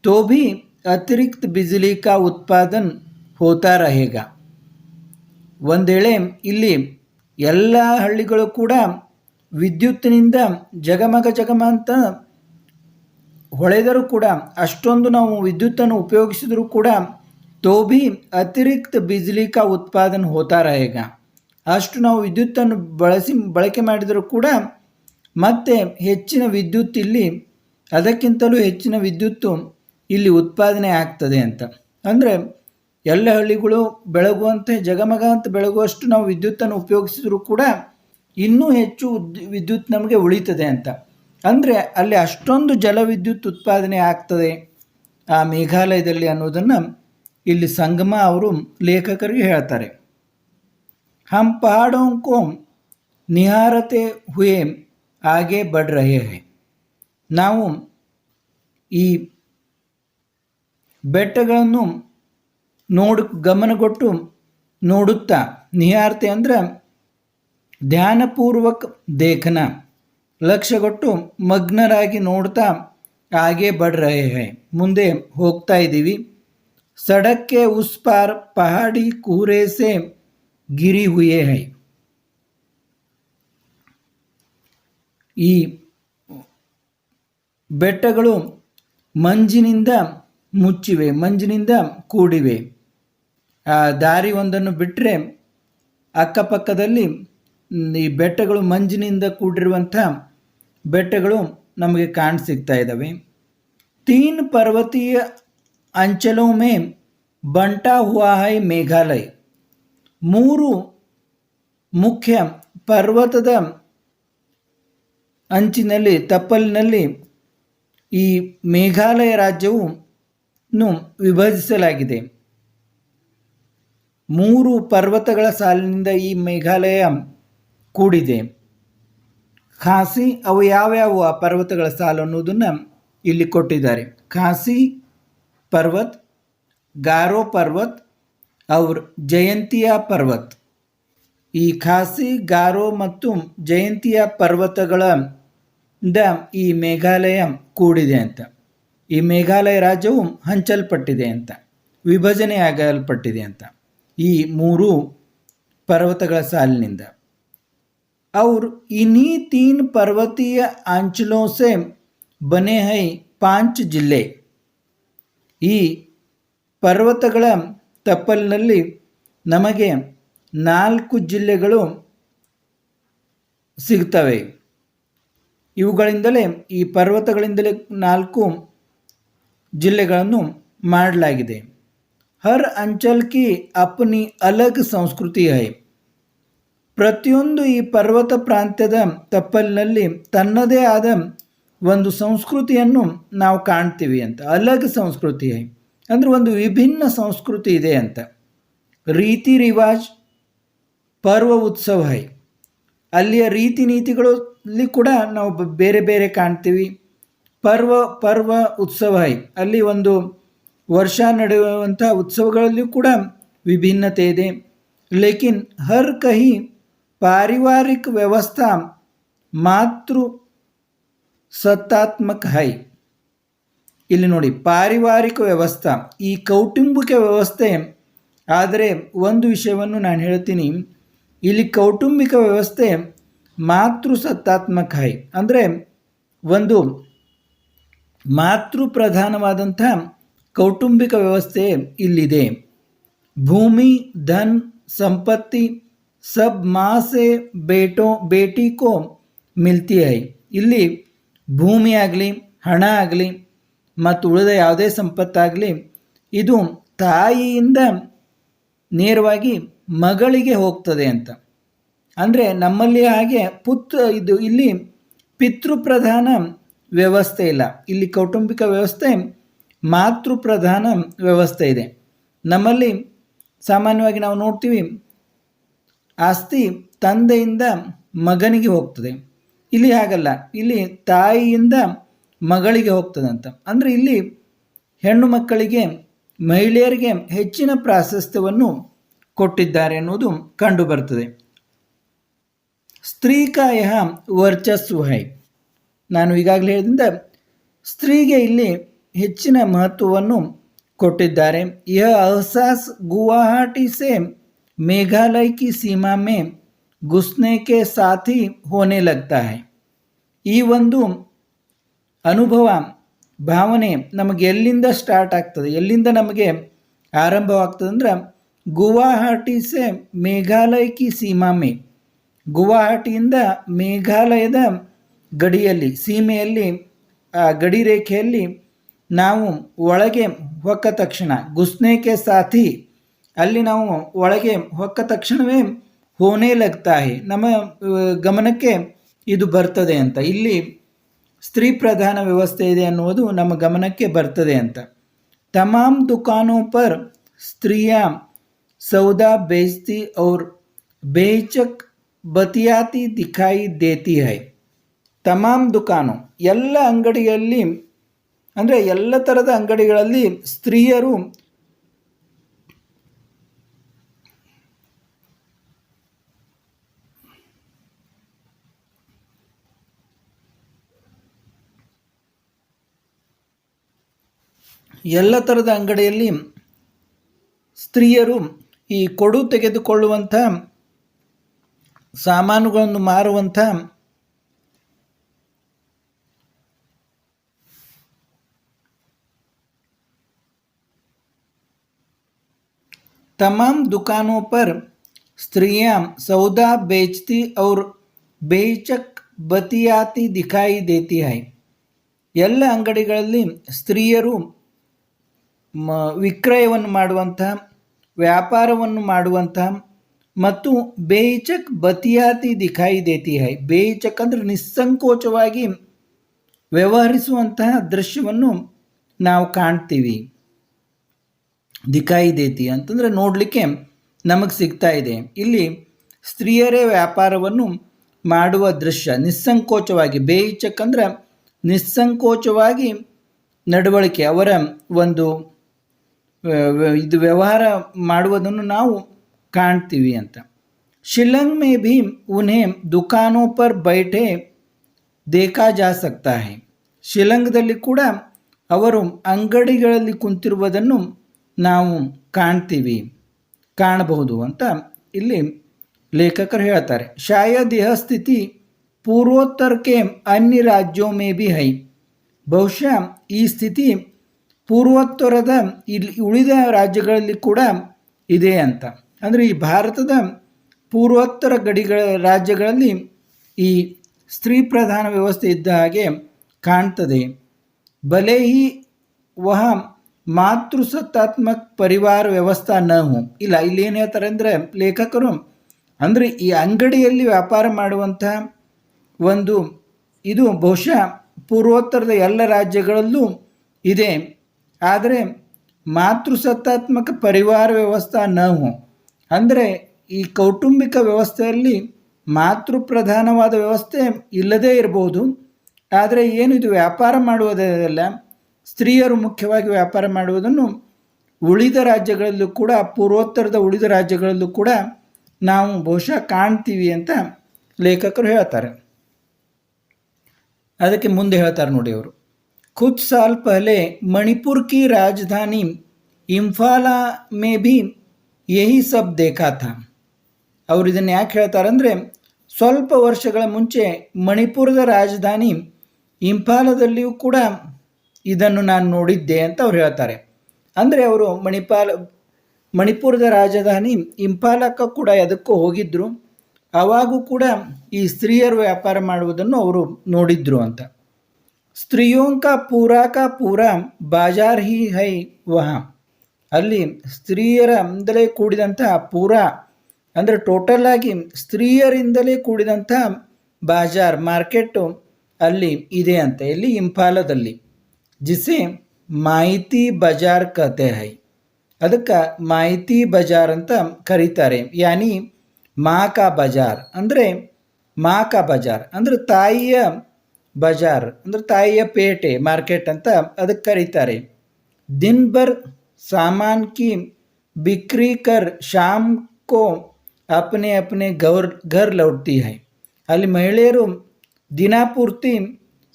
तो भी अतिरिक्त बिजली का उत्पादन होता रहेगा. ಒಂದೇಳೆ ಇಲ್ಲಿ ಎಲ್ಲ ಹಳ್ಳಿಗಳು ಕೂಡ ವಿದ್ಯುತ್ತಿನಿಂದ ಜಗಮಗ ಅಂತ ಹೊಳೆದರೂ ಕೂಡ, ಅಷ್ಟೊಂದು ನಾವು ವಿದ್ಯುತ್ತನ್ನು ಉಪಯೋಗಿಸಿದರೂ ಕೂಡ, तो भी अतिरिक्त बिजली का उत्पादन होता रहेगा. ಅಷ್ಟು ನಾವು ವಿದ್ಯುತ್ತನ್ನು ಬಳಕೆ ಮಾಡಿದರೂ ಕೂಡ ಮತ್ತೆ ಹೆಚ್ಚಿನ ವಿದ್ಯುತ್ ಇಲ್ಲಿ, ಅದಕ್ಕಿಂತಲೂ ಹೆಚ್ಚಿನ ವಿದ್ಯುತ್ತು ಇಲ್ಲಿ ಉತ್ಪಾದನೆ ಆಗ್ತದೆ ಅಂತ. ಅಂದರೆ ಎಲ್ಲ ಹಳ್ಳಿಗಳು ಬೆಳಗುವಂತೆ ಜಗಮಗ ಅಂತ ಬೆಳಗುವಷ್ಟು ನಾವು ವಿದ್ಯುತ್ತನ್ನು ಉಪಯೋಗಿಸಿದರೂ ಕೂಡ ಇನ್ನೂ ಹೆಚ್ಚು ವಿದ್ಯುತ್ ನಮಗೆ ಉಳಿತದೆ ಅಂತ. ಅಂದರೆ ಅಲ್ಲಿ ಅಷ್ಟೊಂದು ಜಲವಿದ್ಯುತ್ ಉತ್ಪಾದನೆ ಆಗ್ತದೆ ಆ ಮೇಘಾಲಯದಲ್ಲಿ ಅನ್ನೋದನ್ನು ಇಲ್ಲಿ ಸಂಗಮ ಅವರು ಲೇಖಕರಿಗೆ ಹೇಳ್ತಾರೆ. हम पहाड़ों को निहारते हुए आगे बढ़ रहे हैं. ನಾವು ಈ ಬೆಟ್ಟಗಳನ್ನು ಗಮನಗೊಟ್ಟು ನೋಡುತ್ತಾ, ನಿಹಾರತೆ ಅಂದರೆ ಧ್ಯಾನಪೂರ್ವಕ ದೇಖನ, ಲಕ್ಷ್ಯಗೊಟ್ಟು ಮಗ್ನರಾಗಿ ನೋಡ್ತಾ ಆಗೆ ಬಡ್ ರಹೆ ಹೈ, ಮುಂದೆ ಹೋಗ್ತಾ ಇದ್ದೀವಿ. ಸಡಕ್ಕೆ ಉಸ್ ಪಾರ್ ಪಹಾಡಿ ಕೂರೆ ಸೆ ಗಿರಿ ಹುಯೇ ಹೈ. ಈ ಬೆಟ್ಟಗಳು ಮಂಜಿನಿಂದ ಮುಚ್ಚಿವೆ, ಮಂಜಿನಿಂದ ಕೂಡಿವೆ. ಆ ದಾರಿ ಒಂದನ್ನು ಬಿಟ್ಟರೆ ಅಕ್ಕಪಕ್ಕದಲ್ಲಿ ಈ ಬೆಟ್ಟಗಳು ಮಂಜಿನಿಂದ ಕೂಡಿರುವಂಥ ಬೆಟ್ಟಗಳು ನಮಗೆ ಕಾಣಸಿಗ್ತಾ ಇದ್ದಾವೆ. ತೀನ್ ಪರ್ವತೀಯ ಅಂಚಲೋं में बंटा हुआ है ಮೇಘಾಲಯ. ಮೂರು ಮುಖ್ಯ ಪರ್ವತದ ಅಂಚಿನಲ್ಲಿ, ತಪ್ಪಲಿನಲ್ಲಿ ಈ ಮೇಘಾಲಯ ರಾಜ್ಯವನ್ನು ವಿಭಜಿಸಲಾಗಿದೆ. ಮೂರು ಪರ್ವತಗಳ ಸಾಲಿನಿಂದ ಈ ಮೇಘಾಲಯ ಕೂಡಿದೆ. ಖಾಸಿ, ಅವು ಯಾವ್ಯಾವು ಆ ಪರ್ವತಗಳ ಸಾಲು ಅನ್ನೋದನ್ನು ಇಲ್ಲಿ ಕೊಟ್ಟಿದ್ದಾರೆ. ಖಾಸಿ ಪರ್ವತ್, ಗಾರೋ ಪರ್ವತ್ और ಜಯಂತಿಯಾ ಪರ್ವತ್. ಈ ಖಾಸಿ, ಗಾರೋ ಮತ್ತು ಜಯಂತಿಯಾ ಪರ್ವತಗಳಿಂದ ಈ ಮೇಘಾಲಯ ಕೂಡಿದೆ ಅಂತ. ಈ ಮೇಘಾಲಯ ರಾಜ್ಯವು ಹಂಚಲ್ಪಟ್ಟಿದೆ ಅಂತ, ವಿಭಜನೆಯಾಗಲ್ಪಟ್ಟಿದೆ ಅಂತ ಈ ಮೂರು ಪರ್ವತಗಳ ಸಾಲಿನಿಂದ. और इन्हीं 3 पर्वतीय अंचलों से बने हैं 5 ಜಿಲ್ಲೆ. ಈ ಪರ್ವತಗಳ ತಪ್ಪಲಿನಲ್ಲಿ ನಮಗೆ 4 ಜಿಲ್ಲೆಗಳು ಸಿಗ್ತವೆ. ಇವುಗಳಿಂದಲೇ, ಈ ಪರ್ವತಗಳಿಂದಲೇ 4 ಜಿಲ್ಲೆಗಳನ್ನು ಮಾಡಲಾಗಿದೆ. ಹರ್ ಅಂಚಲ್ ಕಿ ಅಪ್ನಿ ಅಲಗ್ ಸಂಸ್ಕೃತಿ ಹೈ. ಪ್ರತಿಯೊಂದು ಈ ಪರ್ವತ ಪ್ರಾಂತ್ಯದ ತಪ್ಪಲಿನಲ್ಲಿ ತನ್ನದೇ ಆದ ಒಂದು ಸಂಸ್ಕೃತಿಯನ್ನು ನಾವು ಕಾಣ್ತೀವಿ ಅಂತ. ಅಲಗ್ ಸಂಸ್ಕೃತಿ ಹೈ ಅಂದರೆ ಒಂದು ವಿಭಿನ್ನ ಸಂಸ್ಕೃತಿ ಇದೆ ಅಂತ. ರೀತಿ ರಿವಾಜ್, ಪರ್ವ ಉತ್ಸವ ಹೈ. ಅಲ್ಲಿಯ ರೀತಿ ನೀತಿಗಳಲ್ಲಿ ಕೂಡ ನಾವು ಬೇರೆ ಬೇರೆ ಕಾಣ್ತೀವಿ. ಪರ್ವ ಉತ್ಸವ ಹೈ, ಅಲ್ಲಿ ಒಂದು ವರ್ಷ ನಡೆಯುವಂಥ ಉತ್ಸವಗಳಲ್ಲಿಯೂ ಕೂಡ ವಿಭಿನ್ನತೆ ಇದೆ. ಲೇಕಿನ್ ಹರ್ ಕಹಿ ಪಾರಿವಾರಿಕ ವ್ಯವಸ್ಥಾ ಮಾತೃ ಸತ್ತಾತ್ಮಕ ಹೈ. ಇಲ್ಲಿ ನೋಡಿ, ಪಾರಿವಾರಿಕ ವ್ಯವಸ್ಥಾ, ಈ ಕೌಟುಂಬಿಕ ವ್ಯವಸ್ಥೆ. ಆದರೆ ಒಂದು ವಿಷಯವನ್ನು ನಾನು ಹೇಳ್ತೀನಿ, ಇಲ್ಲಿ ಕೌಟುಂಬಿಕ ವ್ಯವಸ್ಥೆ ಮಾತೃ ಸತ್ತಾತ್ಮಕ ಹೈ ಅಂದರೆ ಒಂದು ಮಾತೃ ಪ್ರಧಾನವಾದಂಥ ಕೌಟುಂಬಿಕ ವ್ಯವಸ್ಥೆ ಇಲ್ಲಿದೆ. ಭೂಮಿ, ಧನ್, ಸಂಪತ್ತಿ ಸಬ್ ಮಾँ से ಬೇಟಿ ಕೋ ಮಿಲ್ತಿ ಹೈ. ಇಲ್ಲಿ ಭೂಮಿ ಆಗಲಿ, ಹಣ ಆಗಲಿ ಮತ್ತು ಉಳಿದ ಯಾವುದೇ ಸಂಪತ್ತಾಗಲಿ, ಇದು ತಾಯಿಯಿಂದ ನೇರವಾಗಿ ಮಗಳಿಗೆ ಹೋಗ್ತದೆ ಅಂತ. ಅಂದರೆ ನಮ್ಮಲ್ಲಿ ಹಾಗೆ ಇದು ಇಲ್ಲಿ ಪಿತೃಪ್ರಧಾನ ವ್ಯವಸ್ಥೆ ಇಲ್ಲ. ಇಲ್ಲಿ ಕೌಟುಂಬಿಕ ವ್ಯವಸ್ಥೆ ಮಾತೃಪ್ರಧಾನ ವ್ಯವಸ್ಥೆ ಇದೆ. ನಮ್ಮಲ್ಲಿ ಸಾಮಾನ್ಯವಾಗಿ ನಾವು ನೋಡ್ತೀವಿ, ಆಸ್ತಿ ತಂದೆಯಿಂದ ಮಗನಿಗೆ ಹೋಗ್ತದೆ. ಇಲ್ಲಿ ಹಾಗಲ್ಲ, ಇಲ್ಲಿ ತಾಯಿಯಿಂದ ಮಗಳಿಗೆ ಹೋಗ್ತದಂತ. ಅಂದರೆ ಇಲ್ಲಿ ಹೆಣ್ಣು ಮಕ್ಕಳಿಗೆ, ಮಹಿಳೆಯರಿಗೆ ಹೆಚ್ಚಿನ ಪ್ರಾಶಸ್ತ್ಯವನ್ನು ಕೊಟ್ಟಿದ್ದಾರೆ ಅನ್ನೋದು ಕಂಡು ಬರ್ತದೆ. ಸ್ತ್ರೀಕಾಯ ವರ್ಚಸ್ಸು ಹೈ. ನಾನು ಈಗಾಗಲೇ ಹೇಳಿದಿಂದ ಸ್ತ್ರೀಗೆ ಇಲ್ಲಿ ಹೆಚ್ಚಿನ ಮಹತ್ವವನ್ನು ಕೊಟ್ಟಿದ್ದಾರೆ. ಯಹ ಅಹಸಾಸ್ ಗುವಾಹಾಟಿ ಸೆ ಮೇಘಾಲಯ ಕಿ ಸೀಮಾ ಮೇ घुसने के साथ ही होने लगता है. ಈ ಒಂದು ಅನುಭವ, ಭಾವನೆ ನಮಗೆ ಎಲ್ಲಿಂದ ಸ್ಟಾರ್ಟ್ ಆಗ್ತದೆ, ಎಲ್ಲಿಂದ ನಮಗೆ ಆರಂಭವಾಗ್ತದೆ ಅಂದ್ರೆ ಗುವಾಹಾಟಿ ಸೆ ಮೇಘಾಲಯ ಕಿ ಸೀಮಾ ಮೇ, ಗುವಾಹಾಟಿಯಿಂದ ಮೇಘಾಲಯದ ಗಡಿಯಲ್ಲಿ, ಸೀಮೆಯಲ್ಲಿ, ಆ ಗಡಿ ರೇಖೆಯಲ್ಲಿ ನಾವು ಒಳಗೆ ಹೊಕ್ಕ ತಕ್ಷಣ, ಗುಸ್ನೇಕೆ ಸಾಥಿ, ಅಲ್ಲಿ ನಾವು ಒಳಗೆ ಹೊಕ್ಕ ತಕ್ಷಣವೇ ಹೋನೇ ಲಗ್ತಾ ಹೈ, ನಮ್ಮ ಗಮನಕ್ಕೆ ಇದು ಬರ್ತದೆ ಅಂತ. ಇಲ್ಲಿ ಸ್ತ್ರೀ ಪ್ರಧಾನ ವ್ಯವಸ್ಥೆ ಇದೆ ಅನ್ನುವುದು ನಮ್ಮ ಗಮನಕ್ಕೆ ಬರ್ತದೆ ಅಂತ. ತಮಾಮ್ ದುಕಾನೋं पर स्त्रियां सौदा बेचती और बेचक बतियाती दिखाई देती है. ತಮಾಮ್ ದುಕಾನು, ಎಲ್ಲ ಅಂಗಡಿಯಲ್ಲಿ, ಅಂದರೆ ಎಲ್ಲ ಥರದ ಅಂಗಡಿಗಳಲ್ಲಿ ಸ್ತ್ರೀಯರು ಸ್ತ್ರೀಯರು ಈ ಕೊಡು ತೆಗೆದುಕೊಳ್ಳುವಂಥ ಸಾಮಾನುಗಳನ್ನು ಮಾರುವಂಥ तमाम दुकानों पर स्त्रियां सौदा बेचती और बेचक बतियाती दिखाई देती है. ಎಲ್ಲ ಅಂಗಡಿಗಳಲ್ಲಿ ಸ್ತ್ರೀಯರು ವಿಕ್ರಯವನ್ನು ಮಾಡುವಂಥ, ವ್ಯಾಪಾರವನ್ನು ಮಾಡುವಂಥ ಮತ್ತು ಬೇಚಕ್ ಬತಿಯಾತಿ ದಿಖಾಯಿ ದೇತಿ ಹೈ. ಬೇಚಕ್ ಅಂದರೆ ನಿಸ್ಸಂಕೋಚವಾಗಿ ವ್ಯವಹರಿಸುವಂತಹ ದೃಶ್ಯವನ್ನು ನಾವು ಕಾಣ್ತೀವಿ. ದಿಖಾಯಿ ದೇತಿ ಅಂತಂದರೆ ನೋಡಲಿಕ್ಕೆ ನಮಗೆ ಸಿಗ್ತಾ ಇದೆ. ಇಲ್ಲಿ ಸ್ತ್ರೀಯರೇ ವ್ಯಾಪಾರವನ್ನು ಮಾಡುವ ದೃಶ್ಯ ನಿಸ್ಸಂಕೋಚವಾಗಿ, ಬೇಚಕ್ ಅಂದರೆ ನಿಸ್ಸಂಕೋಚವಾಗಿ ನಡವಳಿಕೆ, ಅವರ ಒಂದು ಇದು ವ್ಯವಹಾರ ಮಾಡುವುದನ್ನು ನಾವು ಕಾಣ್ತೀವಿ ಅಂತ. ಶಿಲ್ಲಂಗ್ ಮೇ ಭೀ ಉನ್ಹೇ ದುಕಾನೋं पर बैठे देखा जा सकता है. ಶಿಲ್ಲಂಗದಲ್ಲಿ ಕೂಡ ಅವರು ಅಂಗಡಿಗಳಲ್ಲಿ ಕುಂತಿರುವುದನ್ನು ನಾವು ಕಾಣಬಹುದು ಅಂತ ಇಲ್ಲಿ ಲೇಖಕರು ಹೇಳ್ತಾರೆ. ಶಾಯದ್ ಯಹ ಸ್ಥಿತಿ ಪೂರ್ವೋತ್ತರ ಕೆ ಅನ್ಯ ರಾಜ್ಯೋं में भी है. ಬಹುಶಃ ಈ ಸ್ಥಿತಿ ಪೂರ್ವೋತ್ತರದ ಇಲ್ಲಿ ಉಳಿದ ರಾಜ್ಯಗಳಲ್ಲಿ ಕೂಡ ಇದೆ ಅಂತ. ಅಂದರೆ ಈ ಭಾರತದ ಪೂರ್ವೋತ್ತರ ರಾಜ್ಯಗಳಲ್ಲಿ ಈ ಸ್ತ್ರೀ ಪ್ರಧಾನ ವ್ಯವಸ್ಥೆ ಇದ್ದ ಹಾಗೆ ಕಾಣ್ತದೆ. ಭಲೆ ಹಿ ವಹ ಮಾತೃಸತ್ತಾತ್ಮಕ ಪರಿವಾರ ವ್ಯವಸ್ಥಾ ನ ಹೋ. ಇಲ್ಲ, ಇಲ್ಲಿ ಏನು ಹೇಳ್ತಾರೆ ಅಂದರೆ ಲೇಖಕರು, ಅಂದರೆ ಈ ಅಂಗಡಿಯಲ್ಲಿ ವ್ಯಾಪಾರ ಮಾಡುವಂಥ ಒಂದು ಇದು ಬಹುಶಃ ಪೂರ್ವೋತ್ತರದ ಎಲ್ಲ ರಾಜ್ಯಗಳಲ್ಲೂ ಇದೆ. ಆದರೆ ಮಾತೃಸತ್ತಾತ್ಮಕ ಪರಿವಾರ ವ್ಯವಸ್ಥಾ ನ ಹೋ, ಅಂದರೆ ಈ ಕೌಟುಂಬಿಕ ವ್ಯವಸ್ಥೆಯಲ್ಲಿ ಮಾತೃಪ್ರಧಾನವಾದ ವ್ಯವಸ್ಥೆ ಇಲ್ಲದೇ ಇರಬಹುದು. ಆದರೆ ಏನು ಇದು ವ್ಯಾಪಾರ ಮಾಡುವುದಲ್ಲ, ಸ್ತ್ರೀಯರು ಮುಖ್ಯವಾಗಿ ವ್ಯಾಪಾರ ಮಾಡುವುದನ್ನು ಉಳಿದ ರಾಜ್ಯಗಳಲ್ಲೂ ಕೂಡ, ಪೂರ್ವೋತ್ತರದ ಉಳಿದ ರಾಜ್ಯಗಳಲ್ಲೂ ಕೂಡ ನಾವು ಬಹುಶಃ ಕಾಣ್ತೀವಿ ಅಂತ ಲೇಖಕರು ಹೇಳ್ತಾರೆ. ಅದಕ್ಕೆ ಮುಂದೆ ಹೇಳ್ತಾರೆ ನೋಡಿ ಅವರು, कुछ साल पहले मणिपुर की राजधानी इंफाला में भी यही सब देखा था. ಅವರು ಇದನ್ನು ಯಾಕೆ ಹೇಳ್ತಾರೆ ಅಂದರೆ, ಸ್ವಲ್ಪ ವರ್ಷಗಳ ಮುಂಚೆ ಮಣಿಪುರದ ರಾಜಧಾನಿ ಇಂಫಾಲದಲ್ಲಿಯೂ ಕೂಡ ಇದನ್ನು ನಾನು ನೋಡಿದ್ದೆ ಅಂತ ಅವ್ರು ಹೇಳ್ತಾರೆ. ಅಂದರೆ ಅವರು ಮಣಿಪುರದ ರಾಜಧಾನಿ ಇಂಫಾಲಕ್ಕೆ ಕೂಡ ಎದಕ್ಕೂ ಹೋಗಿದ್ದರು. ಆವಾಗೂ ಕೂಡ ಈ ಸ್ತ್ರೀಯರು ವ್ಯಾಪಾರ ಮಾಡುವುದನ್ನು ಅವರು ನೋಡಿದ್ರು ಅಂತ. ಸ್ತ್ರೀಯೋಂ ಕಾ ಪೂರಾ ಬಾಜಾರ್ ಹಿ ಹೈ ವಹ. ಅಲ್ಲಿ ಸ್ತ್ರೀಯರಿಂದಲೇ ಕೂಡಿದಂತಹ ಪೂರಾ ಅಂದರೆ ಟೋಟಲ್ ಆಗಿ ಸ್ತ್ರೀಯರಿಂದಲೇ ಕೂಡಿದಂಥ ಬಾಜಾರ್ ಮಾರ್ಕೆಟು ಅಲ್ಲಿ ಇದೆ ಅಂತ, ಇಲ್ಲಿ ಇಂಫಾಲದಲ್ಲಿ. ಜಿಸೆ ಮಾಹಿತಿ ಬಜಾರ್ ಕತೆ ಹೈ, ಅದಕ್ಕೆ ಮಾಹಿತಿ ಬಜಾರ್ ಅಂತ ಕರೀತಾರೆ. ಯಾನಿ ಮಾ ಕಾ ಬಜಾರ್ ಅಂದರೆ ಮಾ ಕಾ ಬಜಾರ್ ಅಂದರೆ ತಾಯಿಯ ಬಜಾರ್ ಅಂದರೆ ತಾಯಿಯ ಪೇಟೆ ಮಾರ್ಕೆಟ್ ಅಂತ ಅದಕ್ಕೆ ಕರೀತಾರೆ. ದಿನ್ ಭರ್ ಸಾಮಾನ್ ಕಿ ಬಿಕ್ರಿ ಕರ್ ಶಾಮ್ ಕೋ ಅಪ್ನೆ ಅಪ್ನೆ ಘರ್ ಲೌಟ್ತಿ ಹೈ. ಅಲ್ಲಿ ಮಹಿಳೆಯರು ದಿನಪೂರ್ತಿ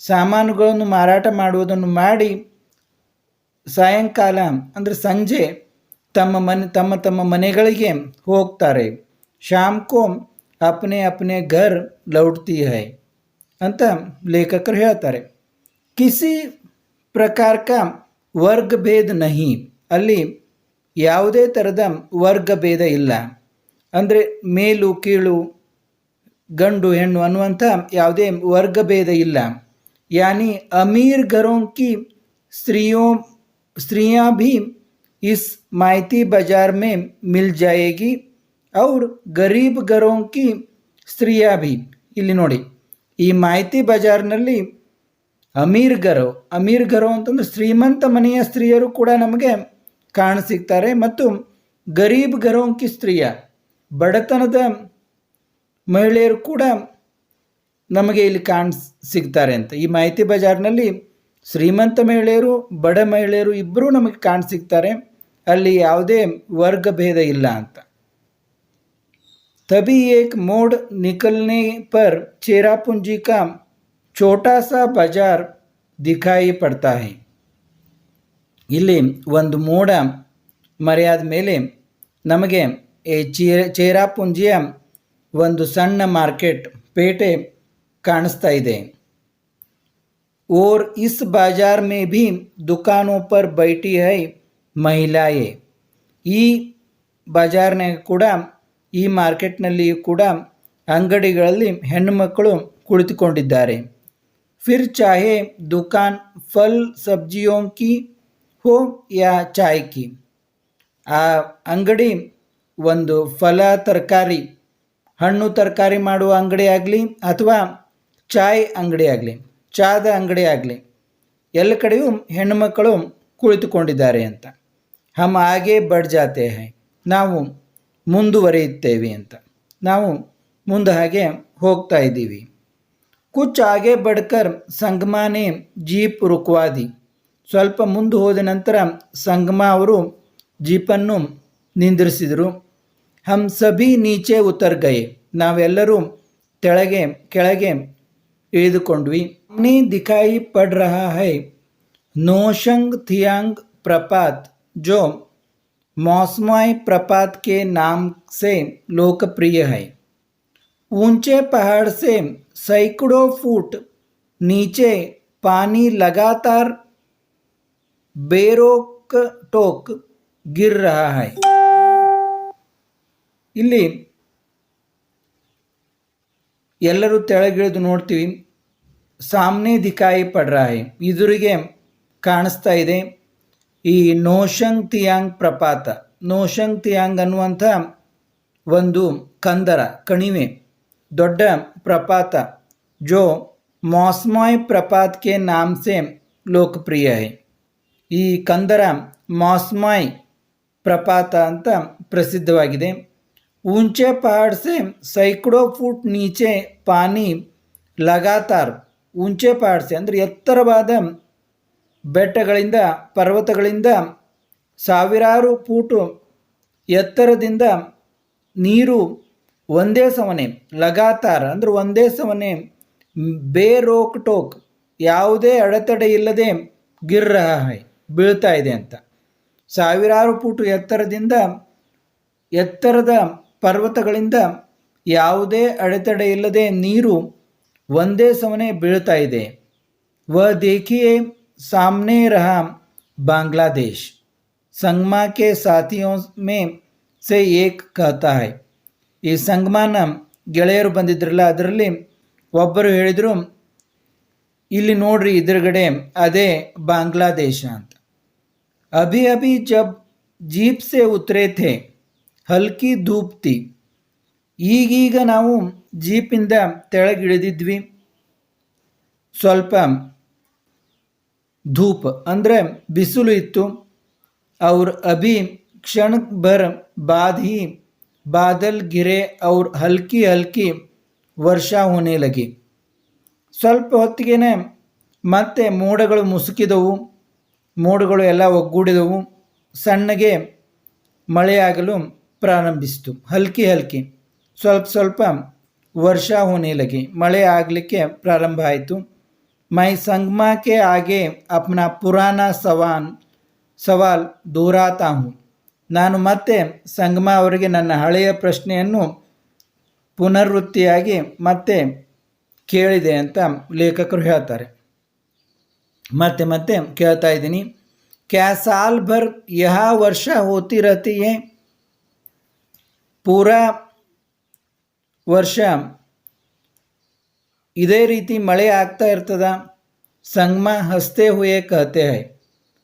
ಸಾಮಾನುಗಳನ್ನು ಮಾರಾಟ ಮಾಡುವುದನ್ನು ಮಾಡಿ ಸಾಯಂಕಾಲ ಅಂದರೆ ಸಂಜೆ ತಮ್ಮ ತಮ್ಮ ಮನೆಗಳಿಗೆ ಹೋಗ್ತಾರೆ. ಶಾಮ್ ಕೋ ಅಪ್ನೆ ಅಪ್ನೆ ಘರ್ ಲೌಟ್ತಿ ಹೈ ಅಂತ ಲೇಖಕರು ಹೇಳ್ತಾರೆ. ಕಿಸಿ ಪ್ರಕಾರ ಕಾ ವರ್ಗ ಭೇದ ನಹಿ, ಅಲ್ಲಿ ಯಾವುದೇ ಥರದ ವರ್ಗ ಭೇದ ಇಲ್ಲ. ಅಂದರೆ ಮೇಲು ಕೀಳು ಗಂಡು ಹೆಣ್ಣು ಅನ್ನುವಂಥ ಯಾವುದೇ ವರ್ಗ ಭೇದ ಇಲ್ಲ. ಯಾನಿ ಅಮೀರ್ ಘರೋं की स्त्रियां भी इस माइती बाजार में मिल जाएगी और गरीब घरों की स्त्रियां भी. ಇಲ್ಲಿ ನೋಡಿ, ಈ ಮಾಹಿತಿ ಬಜಾರ್ನಲ್ಲಿ ಅಮೀರ್ ಘರೋ ಅಂತಂದ್ರೆ ಶ್ರೀಮಂತ ಮನೆಯ ಸ್ತ್ರೀಯರು ಕೂಡ ನಮಗೆ ಕಾಣಸಿಗ್ತಾರೆ, ಮತ್ತು ಗರೀಬ್ ಘರೋಂ ಕಿ ಸ್ತ್ರೀಯ ಬಡತನದ ಮಹಿಳೆಯರು ಕೂಡ ನಮಗೆ ಇಲ್ಲಿ ಸಿಗ್ತಾರೆ ಅಂತ. ಈ ಮಾಹಿತಿ ಬಜಾರ್ನಲ್ಲಿ ಶ್ರೀಮಂತ ಮಹಿಳೆಯರು ಬಡ ಮಹಿಳೆಯರು ಇಬ್ಬರೂ ನಮಗೆ ಕಾಣಸಿಗ್ತಾರೆ, ಅಲ್ಲಿ ಯಾವುದೇ ವರ್ಗ ಭೇದ ಇಲ್ಲ ಅಂತ. तभी एक मोड़ निकलने पर चेरापूंजी का छोटा सा बाजार दिखाई पड़ता है. ಇಲ್ಲಿ ಒಂದು ಮೋಡ ಮರೆಯಾದ ಮೇಲೆ ನಮಗೆ ಚೇರಾಪುಂಜಿಯ ಒಂದು ಸಣ್ಣ ಮಾರ್ಕೆಟ್ ಪೇಟೆ ಕಾಣಿಸ್ತಾ ಇದೆ. और इस बाजार में भी दुकानों पर बैठी है महिलाएं. ಈ ಬಾಜಾರ್ನಾಗ ಕೂಡ ಈ ಮಾರ್ಕೆಟ್ನಲ್ಲಿಯೂ ಕೂಡ ಅಂಗಡಿಗಳಲ್ಲಿ ಹೆಣ್ಣುಮಕ್ಕಳು ಕುಳಿತುಕೊಂಡಿದ್ದಾರೆ. ಫಿರ್ ಚಾಹೆ ದುಕಾನ್ ಫಲ್ ಸಬ್ಜಿಯೋಂ ಕಿ ಹೋ ಯಾ ಚಾಯ್ ಕಿ, ಆ ಅಂಗಡಿ ಒಂದು ಫಲ ತರಕಾರಿ ಹಣ್ಣು ತರಕಾರಿ ಮಾಡುವ ಅಂಗಡಿ ಆಗಲಿ ಅಥವಾ ಚಾಯ್ ಅಂಗಡಿ ಆಗಲಿ ಚಾದ ಅಂಗಡಿ ಆಗಲಿ ಎಲ್ಲ ಕಡೆಯೂ ಹೆಣ್ಣುಮಕ್ಕಳು ಕುಳಿತುಕೊಂಡಿದ್ದಾರೆ ಅಂತ. ಹಮ್ ಆಗೆ ಬಡ್ ಜಾತೆ ಹೈ, ನಾವು ಮುಂದುವರಿಯುತ್ತೇವೆ ಅಂತ, ನಾವು ಮುಂದೆ ಹಾಗೆ ಹೋಗ್ತಾ ಇದ್ದೀವಿ. ಕುಚ್ ಆಗೆ ಬಡ್ಕರ್ ಸಂಗಮಾನೆ ಜೀಪ್ ರುಕ್ವಾದಿ, ಸ್ವಲ್ಪ ಮುಂದೆ ಹೋದ ನಂತರ ಸಂಗಮ ಅವರು ಜೀಪನ್ನು ನಿಂದಿರಿಸಿದರು. ಹಮ್ ಸಭಿ ನೀಚೆ ಉತ್ತರ್ ಗಯೆ, ನಾವೆಲ್ಲರೂ ಕೆಳಗೆ ಇಳಿದುಕೊಂಡ್ವಿ. ನೀ ದಿಖಾಯಿ ಪಡ್ ರಹಾ ಹೈ ನೋಶಂಗ್ ಥಿಯಾಂಗ್ ಪ್ರಪಾತ್, ಜೋ मौसमाई प्रपात के नाम से लोकप्रिय है. ऊंचे पहाड़ से सैकड़ों फुट नीचे पानी लगातार बेरोक टोक गिर रहा है. ಇಲ್ಲಿ ಎಲ್ಲರೂ ತೆಳಗಿಳಿದು ನೋಡ್ತೀವಿ. ಸಾಮ್ನೆ ದಿಕಾಯಿ ಪಡ್ ರಹಾ ಹೈ, ಎದುರಿಗೆ ಕಾಣಿಸ್ತಾ ಇದೆ ಈ ನೋಶಂಗ್ ತಿಯಾಂಗ್ ಪ್ರಪಾತ. ನೋಶಂಗ್ ತಿಯಾಂಗ್ ಅನ್ನುವಂಥ ಒಂದು ಕಂದರ ಕಣಿವೆ ದೊಡ್ಡ ಪ್ರಪಾತ, ಜೋ ಮೌಸ್ಮಾಯ್ ಪ್ರಪಾತ್ ಕೆ ನಾಮ್ ಸೆ ಲೋಕಪ್ರಿಯ ಹೈ. ಈ ಕಂದರ ಮೌಸ್ಮಾಯ್ ಪ್ರಪಾತ ಅಂತ ಪ್ರಸಿದ್ಧವಾಗಿದೆ. ಊಂಚೆ ಪಹಾಡ್ ಸೆ ಸೈಕಡೋ ಫುಟ್ ನೀಚೆ ಪಾನಿ ಲಗಾತಾರ್, ಊಂಚೆ ಪಹಾಡ್ ಸೆ ಅಂದರೆ ಎತ್ತರವಾದ ಬೆಟ್ಟಗಳಿಂದ ಪರ್ವತಗಳಿಂದ ಸಾವಿರಾರು ಫೂಟು ಎತ್ತರದಿಂದ ನೀರು ಒಂದೇ ಸಮನೆ ಲಗಾತಾರ ಅಂದರೆ ಒಂದೇ ಸಮನೆ ಬೇರೋಕ್ ಟೋಕ್ ಯಾವುದೇ ಅಡೆತಡೆ ಇಲ್ಲದೆ ಗಿರ್ ರಹಾ ಹೈ ಬೀಳ್ತಾ ಇದೆ ಅಂತ. ಸಾವಿರಾರು ಫೂಟು ಎತ್ತರದ ಪರ್ವತಗಳಿಂದ ಯಾವುದೇ ಅಡೆತಡೆ ಇಲ್ಲದೆ ನೀರು ಒಂದೇ ಸಮನೆ ಬೀಳ್ತಾ ಇದೆ. ವ ದೇಖಿಯೇ सामने रहा बांग्लादेश, संगमा के साथियों में से एक कहता है. ಈ ಸಂಗಮಾನ ಗೆಳೆಯರು ಬಂದಿದ್ರಲ್ಲ, ಅದರಲ್ಲಿ ಒಬ್ಬರು ಹೇಳಿದರು, ಇಲ್ಲಿ ನೋಡ್ರಿ ಎದುರುಗಡೆ ಅದೇ ಬಾಂಗ್ಲಾದೇಶ ಅಂತ. अभी अभी जब जीप से उतरे थे हल्की धूप थी, ಈಗೀಗ ನಾವು ಜೀಪಿಂದ ತೆಳಗಿಳಿದಿದ್ವಿ. ಸ್ವಲ್ಪ ಧೂಪ್ ಅಂದರೆ ಬಿಸಿಲು ಇತ್ತು. और अभी क्षण भर बाद ही बादल गिरे और हल्की हल्की ವರ್ಷಾ ಹೋನೆ ಲಗಿ. ಸ್ವಲ್ಪ ಹೊತ್ತಿಗೆ ಮತ್ತೆ ಮೋಡಗಳು ಮುಸುಕಿದವು, ಮೋಡಗಳು ಎಲ್ಲ ಒಗ್ಗೂಡಿದವು, ಸಣ್ಣಗೆ ಮಳೆಯಾಗಲು ಪ್ರಾರಂಭಿಸಿತು. ಹಲ್ಕಿ ಹಲ್ಕಿ ಸ್ವಲ್ಪ ಸ್ವಲ್ಪ ವರ್ಷಾ ಹೋನೆ ಲಗಿ, ಮಳೆ ಆಗಲಿಕ್ಕೆ ಪ್ರಾರಂಭ ಆಯಿತು. ಮೈ ಸಂಗಮಾ ಕೆ ಆಗೆ ಅಪ್ನಾ ಪುರಾಣ ಸವಾಲ್ ದೋರಾತಾ ಹೂँ. ನಾನು ಮತ್ತೆ ಸಂಗಮ ಅವರಿಗೆ ನನ್ನ ಹಳೆಯ ಪ್ರಶ್ನೆಯನ್ನು ಪುನರಾವೃತ್ತಿಯಾಗಿ ಮತ್ತೆ ಕೇಳಿದೆ ಅಂತ ಲೇಖಕರು ಹೇಳ್ತಾರೆ. ಮತ್ತೆ ಮತ್ತೆ ಕೇಳ್ತಾ ಇದ್ದೀನಿ. ಕ್ಯಾ ಸಾಲ್ ಭರ್ ಯಹ ವರ್ಷ ಹೋತಿ ರಹತಿ ಹೈ, ಪೂರಾ ವರ್ಷ ಇದೇ ರೀತಿ ಮಳೆ ಆಗ್ತಾ ಇರ್ತದ? ಸಂಗಮ ಹಸ್ತೆ ಹುಯೇ ಕಹತೆ ಹೈ.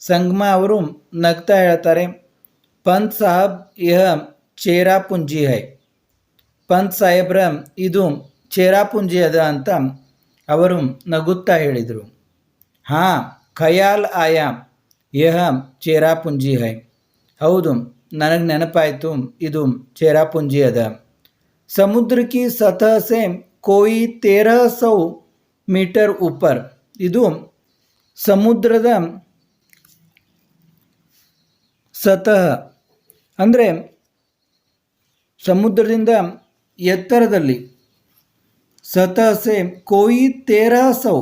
ಸಂಗಮ ಅವರು ನಗ್ತಾ ಹೇಳ್ತಾರೆ, ಪಂತ್ ಸಾಹಬ್ ಯಹ ಚೇರಾಪುಂಜಿ ಹೈ. ಪಂತ್ ಸಾಹೇಬ್ರ ಇದು ಚೇರಾಪುಂಜಿ ಅದ ಅಂತ ಅವರು ನಗುತ್ತಾ ಹೇಳಿದರು. ಹಾಂ, ಖಯಾಲ್ ಆಯಾ ಯಹ ಚೇರಾಪುಂಜಿ ಹೈ. ಹೌದು, ನನಗೆ ನೆನಪಾಯಿತು, ಇದು ಚೇರಾಪುಂಜಿ ಅದ. ಸಮುದ್ರ ಕಿ ಸತಹ ಸೆ ಕೋಯಿ 1300 ಮೀಟರ್ ಉಪ್ಪರ್. ಇದು ಸಮುದ್ರದ ಸತಹ ಅಂದರೆ ಸಮುದ್ರದಿಂದ ಎತ್ತರದಲ್ಲಿ, ಸತಹ ಸೆ ಕೋಯಿ 1300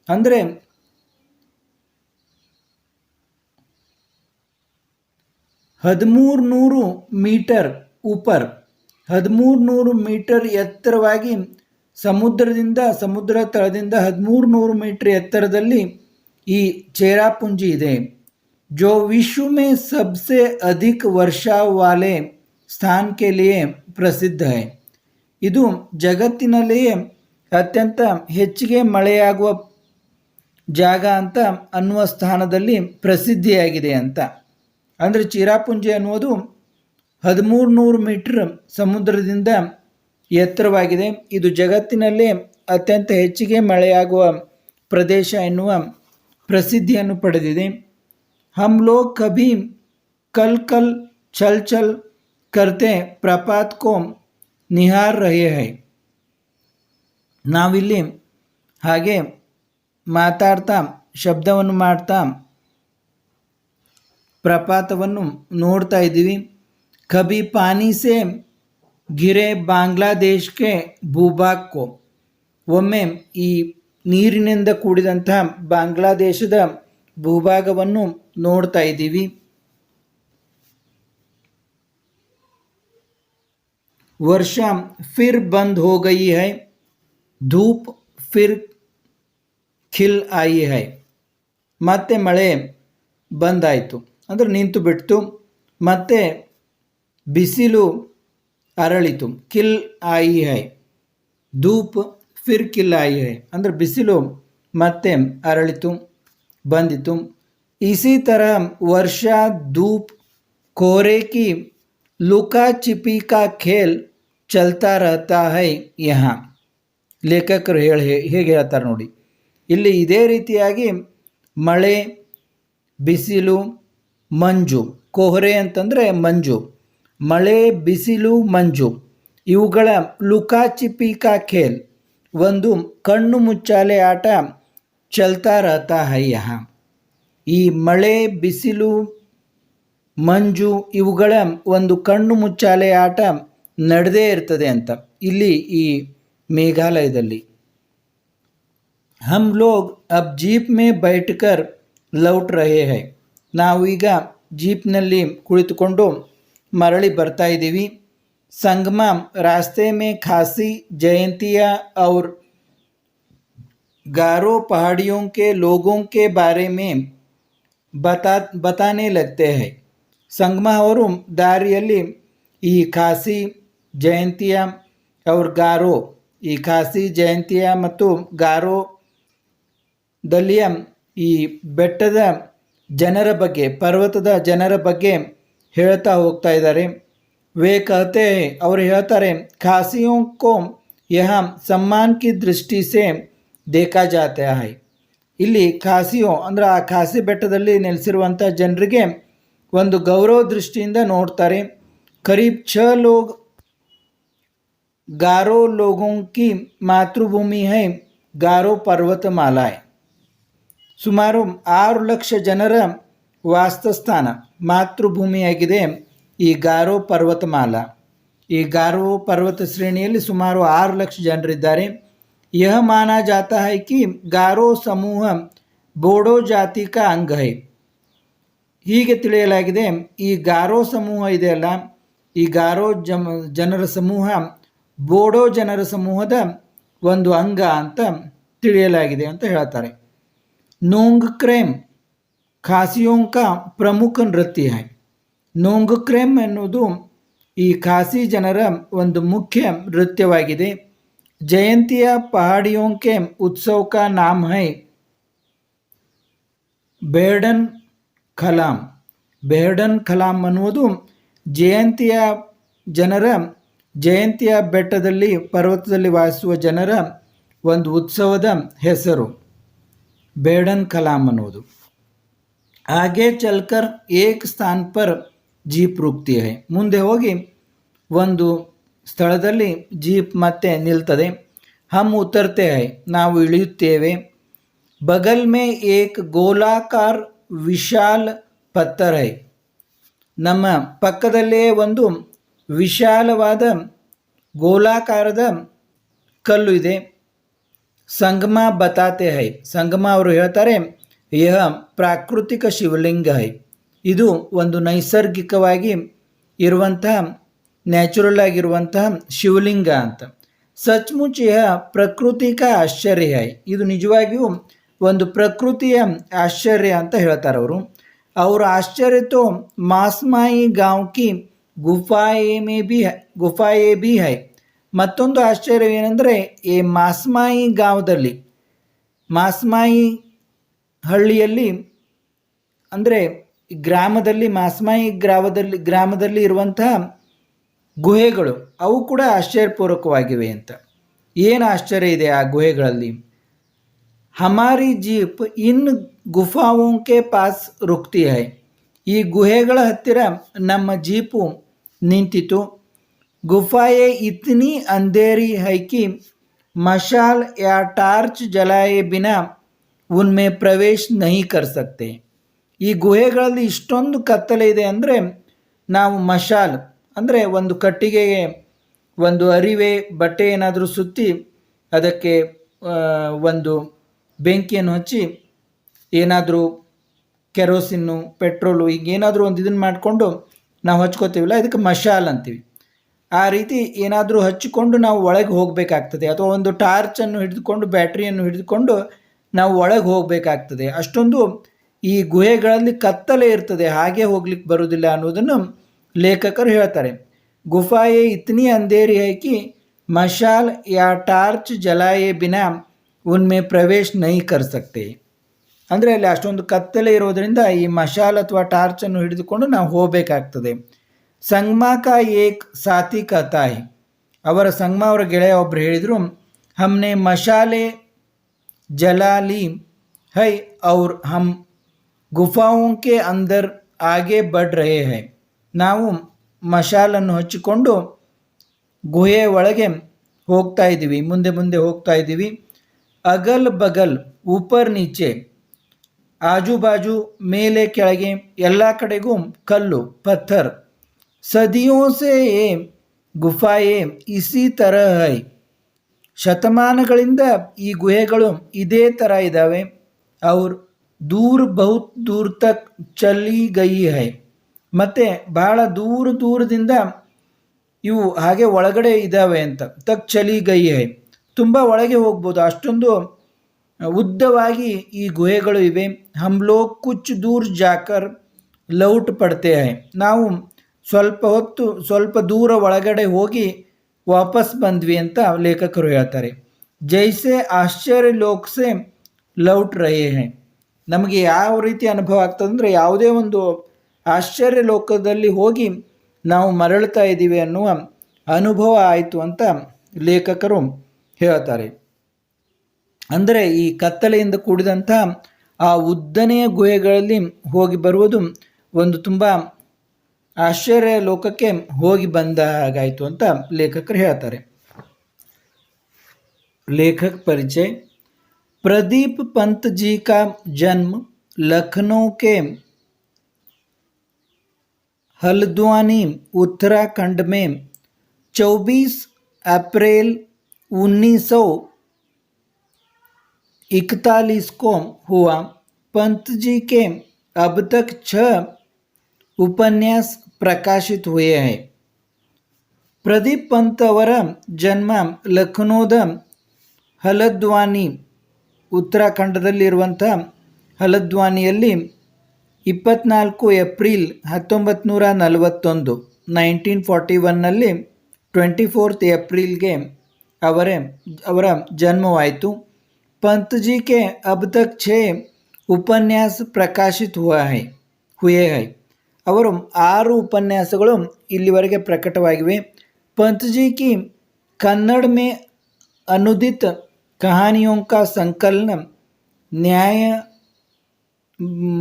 ಅಂದರೆ 1300 ಮೀಟರ್ ಉಪರ್, 1300 ಮೀಟರ್ ಎತ್ತರವಾಗಿ ಸಮುದ್ರ ತಳದಿಂದ 1300 ಮೀಟರ್ ಎತ್ತರದಲ್ಲಿ ಈ ಚೇರಾಪುಂಜಿ ಇದೆ. जो विश्व में सबसे अधिक वर्षा वाले स्थान के लिए ಪ್ರಸಿದ್ಧ है. ಇದು ಜಗತ್ತಿನಲ್ಲಿಯೇ ಅತ್ಯಂತ ಹೆಚ್ಚಿಗೆ ಮಳೆಯಾಗುವ ಜಾಗ ಅಂತ ಅನ್ನುವ ಸ್ಥಾನದಲ್ಲಿ ಪ್ರಸಿದ್ಧಿಯಾಗಿದೆ ಅಂತ. ಅಂದರೆ ಚಿರಾಪುಂಜಿ ಅನ್ನುವುದು 1300 ಮೀಟರ್ ಸಮುದ್ರದಿಂದ ಎತ್ತರವಾಗಿದೆ. ಇದು ಜಗತ್ತಿನಲ್ಲೇ ಅತ್ಯಂತ ಹೆಚ್ಚಿಗೆ ಮಳೆಯಾಗುವ ಪ್ರದೇಶ ಎನ್ನುವ ಪ್ರಸಿದ್ಧಿಯನ್ನು ಪಡೆದಿದೆ. हम लोग कभी कल कल छल छल करते प्रपात को निहार रहे हैं. ನಾವಿಲ್ಲಿ ಹಾಗೆ ಮಾತಾಡ್ತಾ ಶಬ್ದವನ್ನು ಮಾಡ್ತಾ ಪ್ರಪಾತವನ್ನು ನೋಡ್ತಾ ಇದ್ದೀವಿ. ಕಭಿ ಪಾನಿ ಸೆ ಗಿರೆ ಬಾಂಗ್ಲಾದೇಶಕ್ಕೆ ಭೂಭಾಗ್ಕೋ. ಒಮ್ಮೆ ಈ ನೀರಿನಿಂದ ಕೂಡಿದಂತಹ ಬಾಂಗ್ಲಾದೇಶದ ಭೂಭಾಗವನ್ನು ನೋಡ್ತಾ ಇದ್ದೀವಿ. ವರ್ಷಾ ಫಿರ್ ಬಂದ್ ಹೋ ಗಯಿ ಹೈ, ಧೂಪ್ ಫಿರ್ ಖಿಲ್ ಆಯಿ ಹೈ. ಮತ್ತೆ ಮಳೆ ಬಂದಾಯಿತು ಅಂದರೆ ನಿಂತು ಬಿಡ್ತು, ಮತ್ತೆ ಬಿಸಿಲು ಅರಳಿತು. ಖಿಲ್ ಆಯಿ ಹೈ, ಧೂಪ್ ಫಿರ್ ಖಿಲ್ ಆಯಿ ಹೈ ಅಂದರೆ ಬಿಸಿಲು ಮತ್ತೆ ಅರಳಿತು, ಬಂದಿತು. इसी तरह वर्षा धूप कोहरे की लुका छिपी का खेल चलता रहता है यहाँ. ಲೇಖಕರು ಹೇಗೆ ಹೇಳ್ತಾರೆ ನೋಡಿ, ಇಲ್ಲಿ ಇದೇ ರೀತಿಯಾಗಿ ಮಳೆ, ಬಿಸಿಲು, ಮಂಜು, ಕೋಹರೆ ಅಂತಂದರೆ ಮಂಜು, ಮಳೆ, ಬಿಸಿಲು, ಮಂಜು ಇವುಗಳ ಲುಕಾಚಿಪಿ ಕಾ ಖೇಲ್ ಒಂದು ಕಣ್ಣು ಮುಚ್ಚಾಲೆ ಆಟ ಚಲ್ತಾ ರಹತಾ ಹೈ ಯಹಾ. ಈ ಮಳೆ, ಬಿಸಿಲು, ಮಂಜು ಇವುಗಳ ಒಂದು ಕಣ್ಣು ಮುಚ್ಚಾಲೆ ಆಟ ನಡೆದೇ ಇರ್ತದೆ ಅಂತ ಇಲ್ಲಿ ಈ ಮೇಘಾಲಯದಲ್ಲಿ. ಹಮ್ ಲೋಗ್ ಅಬ್ ಜೀಪ್ ಮೇ ಬೈಠಕರ್ ಲೌಟ್ ರಹೇ ಹೈ. ನಾವು ಈಗ ಜೀಪ್ನಲ್ಲಿ ಕುಳಿತುಕೊಂಡು ಮರಳಿ ಬರ್ತಾ ಇದ್ದೀವಿ. ಸಂಗಮ ರಾಸ್ತೆ ಮೇ ಖಾಸಿ ಜಯಂತಿಯಾ ಔರ್ गारो पहाड़ियों के लोगों के बारे में बताने लगते हैं. ಸಂಗಮ ಅವರು ದಾರಿಯಲ್ಲಿ ಈ ಖಾಸಿ ಜಯಂತಿಯ ಅವ್ರ ಗಾರೋ, ಈ ಖಾಸಿ ಜಯಂತಿಯ ಮತ್ತು ಗಾರೋ ದಲ್ಲಿಯ ಈ ಬೆಟ್ಟದ ಜನರ ಬಗ್ಗೆ, ಪರ್ವತದ ಜನರ ಬಗ್ಗೆ ಹೇಳ್ತಾ ಹೋಗ್ತಾ ಇದ್ದಾರೆ. वे कहते हैं ಅವರು ಹೇಳ್ತಾರೆ खासियों को यहाँ सम्मान की दृष्टि से देखा जाता है. ಇಲ್ಲಿ ಖಾಸಿಯೋ ಅಂದರೆ ಆ ಖಾಸಿ ಬೆಟ್ಟದಲ್ಲಿ ನೆಲೆಸಿರುವಂಥ ಜನರಿಗೆ ಒಂದು ಗೌರವ ದೃಷ್ಟಿಯಿಂದ ನೋಡ್ತಾರೆ. ಕರೀಬ್ 6 लोग गारो लोगों की मातृभूमि है गारो पर्वतमाला है. ಸುಮಾರು 6 ಲಕ್ಷ ಜನರ ವಾಸಸ್ಥಾನ ಮಾತೃಭೂಮಿಯಾಗಿದೆ ಈ ಗಾರೋ ಪರ್ವತಮಾಲಾ. ಈ ಗಾರೋ ಪರ್ವತ ಶ್ರೇಣಿಯಲ್ಲಿ ಸುಮಾರು 6 ಲಕ್ಷ ಜನರಿದ್ದಾರೆ. यह माना जाता है कि गारो समूह बोडो जाति का अंग है. ಹೀಗೆ ತಿಳಿಯಲಾಗಿದೆ ಈ ಗಾರೋ ಸಮೂಹ ಇದೆಯಲ್ಲ, ಈ ಗಾರೋ ಜನರ ಸಮೂಹ ಬೋಡೋ ಜನರ ಸಮೂಹದ ಒಂದು ಅಂಗ ಅಂತ ತಿಳಿಯಲಾಗಿದೆ ಅಂತ ಹೇಳ್ತಾರೆ. ನೋಂಗ್ಕ್ರೇಮ್ ಖಾಸಿಯೋಂ ಕಾ ಪ್ರಮುಖ ನೃತ್ಯ है. ನೋಂಗ್ಕ್ರೇಮ್ ಎನ್ನುವುದು ಈ ಖಾಸಿ ಜನರ ಒಂದು ಮುಖ್ಯ ನೃತ್ಯವಾಗಿದೆ. जयंतिया पहाड़ियों के उत्सव का नाम है बेहडन खलाम. बेहडन खलाम ಅನ್ನುವುದು ಜಯಂತಿಯ ಜನರ ಜಯಂತಿಯ ಬೆಟ್ಟದಲ್ಲಿ ಪರ್ವತದಲ್ಲಿ ವಾಸಿಸುವ ಜನರ ಒಂದು ಉತ್ಸವದ ಹೆಸರು बेहडन खलाम ಅನ್ನುವುದು. आगे चलकर एक स्थान पर जीप रुकती है. ಮುಂದೆ ಹೋಗಿ ಒಂದು ಸ್ಥಳದಲ್ಲಿ ಜೀಪ್ ಮತ್ತೆ ನಿಲ್ತದೆ. ಹಮ್ ಉತರ್ತೆ ಹೈ, ನಾವು ಇಳಿಯುತ್ತೇವೆ. ಬಗಲ್ ಮೇ ಏಕ್ ಗೋಲಾಕಾರ ವಿಶಾಲ ಪತ್ತರ್ ಹೈ, ನಮ್ಮ ಪಕ್ಕದಲ್ಲೇ ಒಂದು ವಿಶಾಲವಾದ ಗೋಲಾಕಾರದ ಕಲ್ಲು ಇದೆ. ಸಂಗಮ ಬತಾತೆ ಹೈ, ಸಂಗಮ ಅವರು ಹೇಳ್ತಾರೆ ಯಹ ಪ್ರಾಕೃತಿಕ ಶಿವಲಿಂಗ ಹೈ, ಇದು ಒಂದು ನೈಸರ್ಗಿಕವಾಗಿ ಇರುವಂತಹ ನ್ಯಾಚುರಲ್ ಆಗಿರುವಂತಹ ಶಿವಲಿಂಗ ಅಂತ. ಸಚ್ಮುಚ್ ಯಹ ಪ್ರಕೃತಿ ಕಾ ಆಶ್ಚರ್ಯ ಹೈ, ಇದು ನಿಜವಾಗಿಯೂ ಒಂದು ಪ್ರಕೃತಿಯ ಆಶ್ಚರ್ಯ ಅಂತ ಹೇಳ್ತಾರೆ ಅವರು. और आश्चर्य तो मासमाई गांव की ಗುಫಾಯೇ ಬಿ ಹೈ. ಮತ್ತೊಂದು ಆಶ್ಚರ್ಯವೇನೆಂದರೆ ಈ ಮಾಸ್ಮಾಯಿ ಗಾಂವದಲ್ಲಿ, ಮಾಸ್ಮಾಯಿ ಹಳ್ಳಿಯಲ್ಲಿ ಅಂದರೆ ಗ್ರಾಮದಲ್ಲಿ, ಮಾಸ್ಮಾಯಿ ಗ್ರಾಮದಲ್ಲಿ ಇರುವಂತಹ ಗುಹೆಗಳು ಅವು ಕೂಡ ಆಶ್ಚರ್ಯಪೂರ್ವಕವಾಗಿವೆ ಅಂತ. ಏನು ಆಶ್ಚರ್ಯ ಇದೆ ಆ ಗುಹೆಗಳಲ್ಲಿ? ಹಮಾರಿ ಜೀಪ್ ಇನ್ ಗುಫಾವೋಂ ಕೆ ಪಾಸ್ ರುಕ್ತಿ ಹೈ, ಈ ಗುಹೆಗಳ ಹತ್ತಿರ ನಮ್ಮ ಜೀಪು ನಿಂತಿತು. ಗುಫಾಯೇ ಇತ್ನಿ ಅಂಧೇರಿ ಹೈ ಕಿ ಮಶಾಲ್ ಯಾ ಟಾರ್ಚ್ ಜಲಾಯೆ ಬಿನಾ ಉನ್ಮೆ ಪ್ರವೇಶ್ ನಹಿ ಕರ್ ಸಕ್ತೆ. ಈ ಗುಹೆಗಳಲ್ಲಿ ಇಷ್ಟೊಂದು ಕತ್ತಲೆ ಇದೆ ಅಂದರೆ ನಾವು ಮಶಾಲ್ ಅಂದರೆ ಒಂದು ಕಟ್ಟಿಗೆಗೆ ಒಂದು ಅರಿವೆ ಬಟ್ಟೆ ಏನಾದರೂ ಸುತ್ತಿ ಅದಕ್ಕೆ ಒಂದು ಬೆಂಕಿಯನ್ನು ಹಚ್ಚಿ ಏನಾದರೂ ಕೆರೋಸಿನ್ನು ಪೆಟ್ರೋಲು ಈಗ ಏನಾದರೂ ಒಂದು ಇದನ್ನು ಮಾಡಿಕೊಂಡು ನಾವು ಹಚ್ಕೋತೀವಲ್ಲ, ಇದಕ್ಕೆ ಮಶಾಲ್ ಅಂತೀವಿ. ಆ ರೀತಿ ಏನಾದರೂ ಹಚ್ಚಿಕೊಂಡು ನಾವು ಒಳಗೆ ಹೋಗಬೇಕಾಗ್ತದೆ, ಅಥವಾ ಒಂದು ಟಾರ್ಚನ್ನು ಹಿಡಿದುಕೊಂಡು ಬ್ಯಾಟ್ರಿಯನ್ನು ಹಿಡಿದುಕೊಂಡು ನಾವು ಒಳಗೆ ಹೋಗಬೇಕಾಗ್ತದೆ. ಅಷ್ಟೊಂದು ಈ ಗುಹೆಗಳಲ್ಲಿ ಕತ್ತಲೆ ಇರ್ತದೆ, ಹಾಗೆ ಹೋಗ್ಲಿಕ್ಕೆ ಬರೋದಿಲ್ಲ ಅನ್ನೋದನ್ನು ಲೇಖಕರು ಹೇಳ್ತಾರೆ. ಗುಫಾಯೇ ಇತ್ನಿ ಅಂಧೇರಿ ಹೈ ಕಿ ಮಶಾಲ್ ಯಾ ಟಾರ್ಚ್ ಜಲಾಯೆ ಬಿನಾ ಉನ್ಮೆ ಪ್ರವೇಶ್ ನಹಿ ಕರ್ ಸಕ್ತೆ. ಅಂದರೆ ಅಲ್ಲಿ ಅಷ್ಟೊಂದು ಕತ್ತಲೆ ಇರೋದರಿಂದ ಈ ಮಶಾಲ್ ಅಥವಾ ಟಾರ್ಚನ್ನು ಹಿಡಿದುಕೊಂಡು ನಾವು ಹೋಗಬೇಕಾಗ್ತದೆ. ಸಂಗ್ಮಾ ಕಾ ಏಕ್ ಸಾಥಿ ಕಹತಾ ಹೈ, ಅವರ ಸಂಗ್ಮಾ ಅವರ ಗೆಳೆಯ ಒಬ್ಬರು ಹೇಳಿದರು, ಹಮ್ನೆ ಮಶಾಲೆ ಜಲಾಲಿ ಹೈ ಔರ್ ಹಮ್ ಗುಫಾओं के अंदर आगे बढ़ रहे हैं, ನಾವು ಮಶಾಲನ್ನು ಹಚ್ಚಿಕೊಂಡು ಗುಹೆಯ ಒಳಗೆ ಹೋಗ್ತಾ ಇದ್ದೀವಿ, ಮುಂದೆ ಮುಂದೆ ಹೋಗ್ತಾ ಇದ್ದೀವಿ. ಅಗಲ್ ಬಗಲ್ ಊಪರ್ ನೀಚೆ, ಆಜು ಬಾಜು ಮೇಲೆ ಕೆಳಗೆ ಎಲ್ಲ ಕಡೆಗೂ ಕಲ್ಲು ಪತ್ಥರ್. ಸದಿಯೋ ಸೇ ಯೇ ಗುಫಾಯೇ ಇಸಿ ತರಹ ಹೈ, ಶತಮಾನಗಳಿಂದ ಈ ಗುಹೆಗಳು ಇದೇ ಥರ ಇದ್ದಾವೆ. ಅವ್ರ ದೂರ ಬಹುತ್ ದೂರ ತಕ್ ಚಲಿ ಗಯಿ ಹೈ, ಮತ್ತು ಬಹಳ ದೂರದಿಂದ ಇವು ಹಾಗೆ ಒಳಗಡೆ ಇದ್ದಾವೆ ಅಂತ. ತಕ್ ಚಲಿ ಗಯಿ ಹೈ, ತುಂಬ ಒಳಗೆ ಹೋಗ್ಬೋದು, ಅಷ್ಟೊಂದು ಉದ್ದವಾಗಿ ಈ ಗುಹೆಗಳು ಇವೆ. ಹಮ್ ಲೋಗ್ ಕುಚ್ ದೂರ ಜಾಕರ್ ಲೌಟ್ ಪಡ್ತೆ ಹೈ, ನಾವು ಸ್ವಲ್ಪ ದೂರ ಒಳಗಡೆ ಹೋಗಿ ವಾಪಸ್ ಬಂದ್ವಿ ಅಂತ ಲೇಖಕರು ಹೇಳ್ತಾರೆ. ಜೈಸೆ ಆಶ್ಚರ್ಯ ಲೋಕ್ಸೆ ಲೌಟ್ ರಹೆ ಹೈ, ನಮಗೆ ಯಾವ ರೀತಿ ಅನುಭವ ಆಗ್ತದೆ ಅಂದರೆ ಯಾವುದೇ ಒಂದು ಆಶ್ಚರ್ಯ ಲೋಕದಲ್ಲಿ ಹೋಗಿ ನಾವು ಮರಳ್ತಾ ಇದ್ದೀವಿ ಅನ್ನುವ ಅನುಭವ ಆಯಿತು ಅಂತ ಲೇಖಕರು ಹೇಳ್ತಾರೆ. ಅಂದರೆ ಈ ಕತ್ತಲೆಯಿಂದ ಕೂಡಿದಂಥ ಆ ಉದ್ದನೆಯ ಗುಹೆಗಳಲ್ಲಿ ಹೋಗಿ ಬರುವುದು ಒಂದು ತುಂಬ ಆಶ್ಚರ್ಯ ಲೋಕಕ್ಕೆ ಹೋಗಿ ಬಂದ ಹಾಗಾಯಿತು ಅಂತ ಲೇಖಕರು ಹೇಳ್ತಾರೆ. लेखक परिचय. प्रदीप पंत जी का जन्म लखनऊ के हल्द्वानी उत्तराखंड में 24 अप्रैल 1941 को हुआ. पंत जी के अब तक 6 उपन्यास प्रकाशित हुए हैं. ಪ್ರದೀಪ್ ಪಂತ್ ಅವರ ಜನ್ಮ ಲಖನೌದ ಹಲದ್ವಾನಿ ಉತ್ತರಾಖಂಡದಲ್ಲಿರುವಂಥ ಹಲದ್ವಾನಿಯಲ್ಲಿ 24 ಏಪ್ರಿಲ್ 1941 1941ನಲ್ಲಿ 24 ಏಪ್ರಿಲ್ಗೆ ಅವರ ಜನ್ಮವಾಯಿತು. पंत जी के अब तक 6 ಉಪನ್ಯಾಸ ಪ್ರಕಾಶಿತ ಹುಯೇ ಹೈ. ಅವರು 6 ಉಪನ್ಯಾಸಗಳು ಇಲ್ಲಿವರೆಗೆ ಪ್ರಕಟವಾಗಿವೆ. पंत जी की कन्नड़ में अनुदित कहानियों का संकलन ನ್ಯಾಯ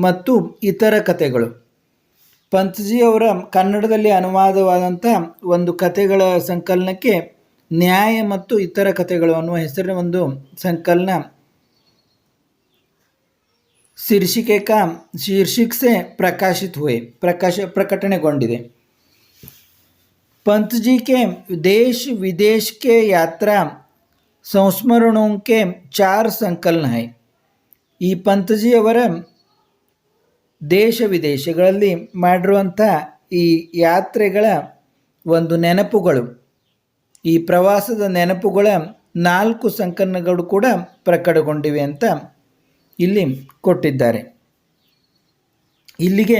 ಮತ್ತು ಇತರ ಕಥೆಗಳು. ಪಂತ್ಜಿ ಅವರ ಕನ್ನಡದಲ್ಲಿ ಅನುವಾದವಾದಂಥ ಒಂದು ಕಥೆಗಳ ಸಂಕಲನಕ್ಕೆ ನ್ಯಾಯ ಮತ್ತು ಇತರ ಕಥೆಗಳು ಅನ್ನುವ ಹೆಸರಿನ ಒಂದು ಸಂಕಲನ शीर्षक से प्रकाशित हुए प्रकटणेಗೊಂಡಿದೆ. पंत जी के देश विदेश के यात्रा संस्मरणों के 4 संकलन है. ಈ ಪಂತಜಿ ಅವರ ದೇಶ ವಿದೇಶಗಳಲ್ಲಿ ಮಾಡಿರುವಂಥ ಈ ಯಾತ್ರೆಗಳ ಒಂದು ನೆನಪುಗಳು, ಈ ಪ್ರವಾಸದ ನೆನಪುಗಳ 4 ಸಂಕಲನಗಳು ಕೂಡ ಪ್ರಕಟಗೊಂಡಿವೆ ಅಂತ ಇಲ್ಲಿ ಕೊಟ್ಟಿದ್ದಾರೆ. ಇಲ್ಲಿಗೆ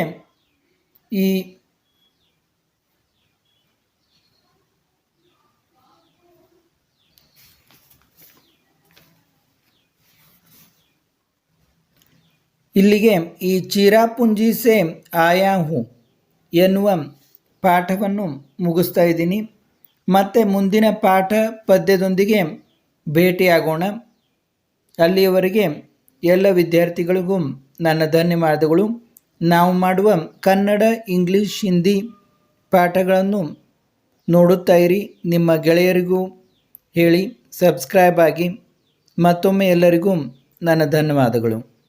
ಈ ಚಿರಾಪುಂಜಿ ಸೆ ಆಯಾ ಹೂಂ ಎನ್ನುವ ಪಾಠವನ್ನು ಮುಗಿಸ್ತಾ ಇದ್ದೀನಿ. ಮತ್ತೆ ಮುಂದಿನ ಪಾಠ ಪದ್ಯದೊಂದಿಗೆ ಭೇಟಿಯಾಗೋಣ. ಅಲ್ಲಿಯವರೆಗೆ ಎಲ್ಲ ವಿದ್ಯಾರ್ಥಿಗಳಿಗೂ ನನ್ನ ಧನ್ಯವಾದಗಳು. ನಾವು ಮಾಡುವ ಕನ್ನಡ, ಇಂಗ್ಲೀಷ್, ಹಿಂದಿ ಪಾಠಗಳನ್ನು ನೋಡುತ್ತಾ ಇರಿ. ನಿಮ್ಮ ಗೆಳೆಯರಿಗೂ ಹೇಳಿ, ಸಬ್ಸ್ಕ್ರೈಬ್ ಆಗಿ. ಮತ್ತೊಮ್ಮೆ ಎಲ್ಲರಿಗೂ ನನ್ನ ಧನ್ಯವಾದಗಳು.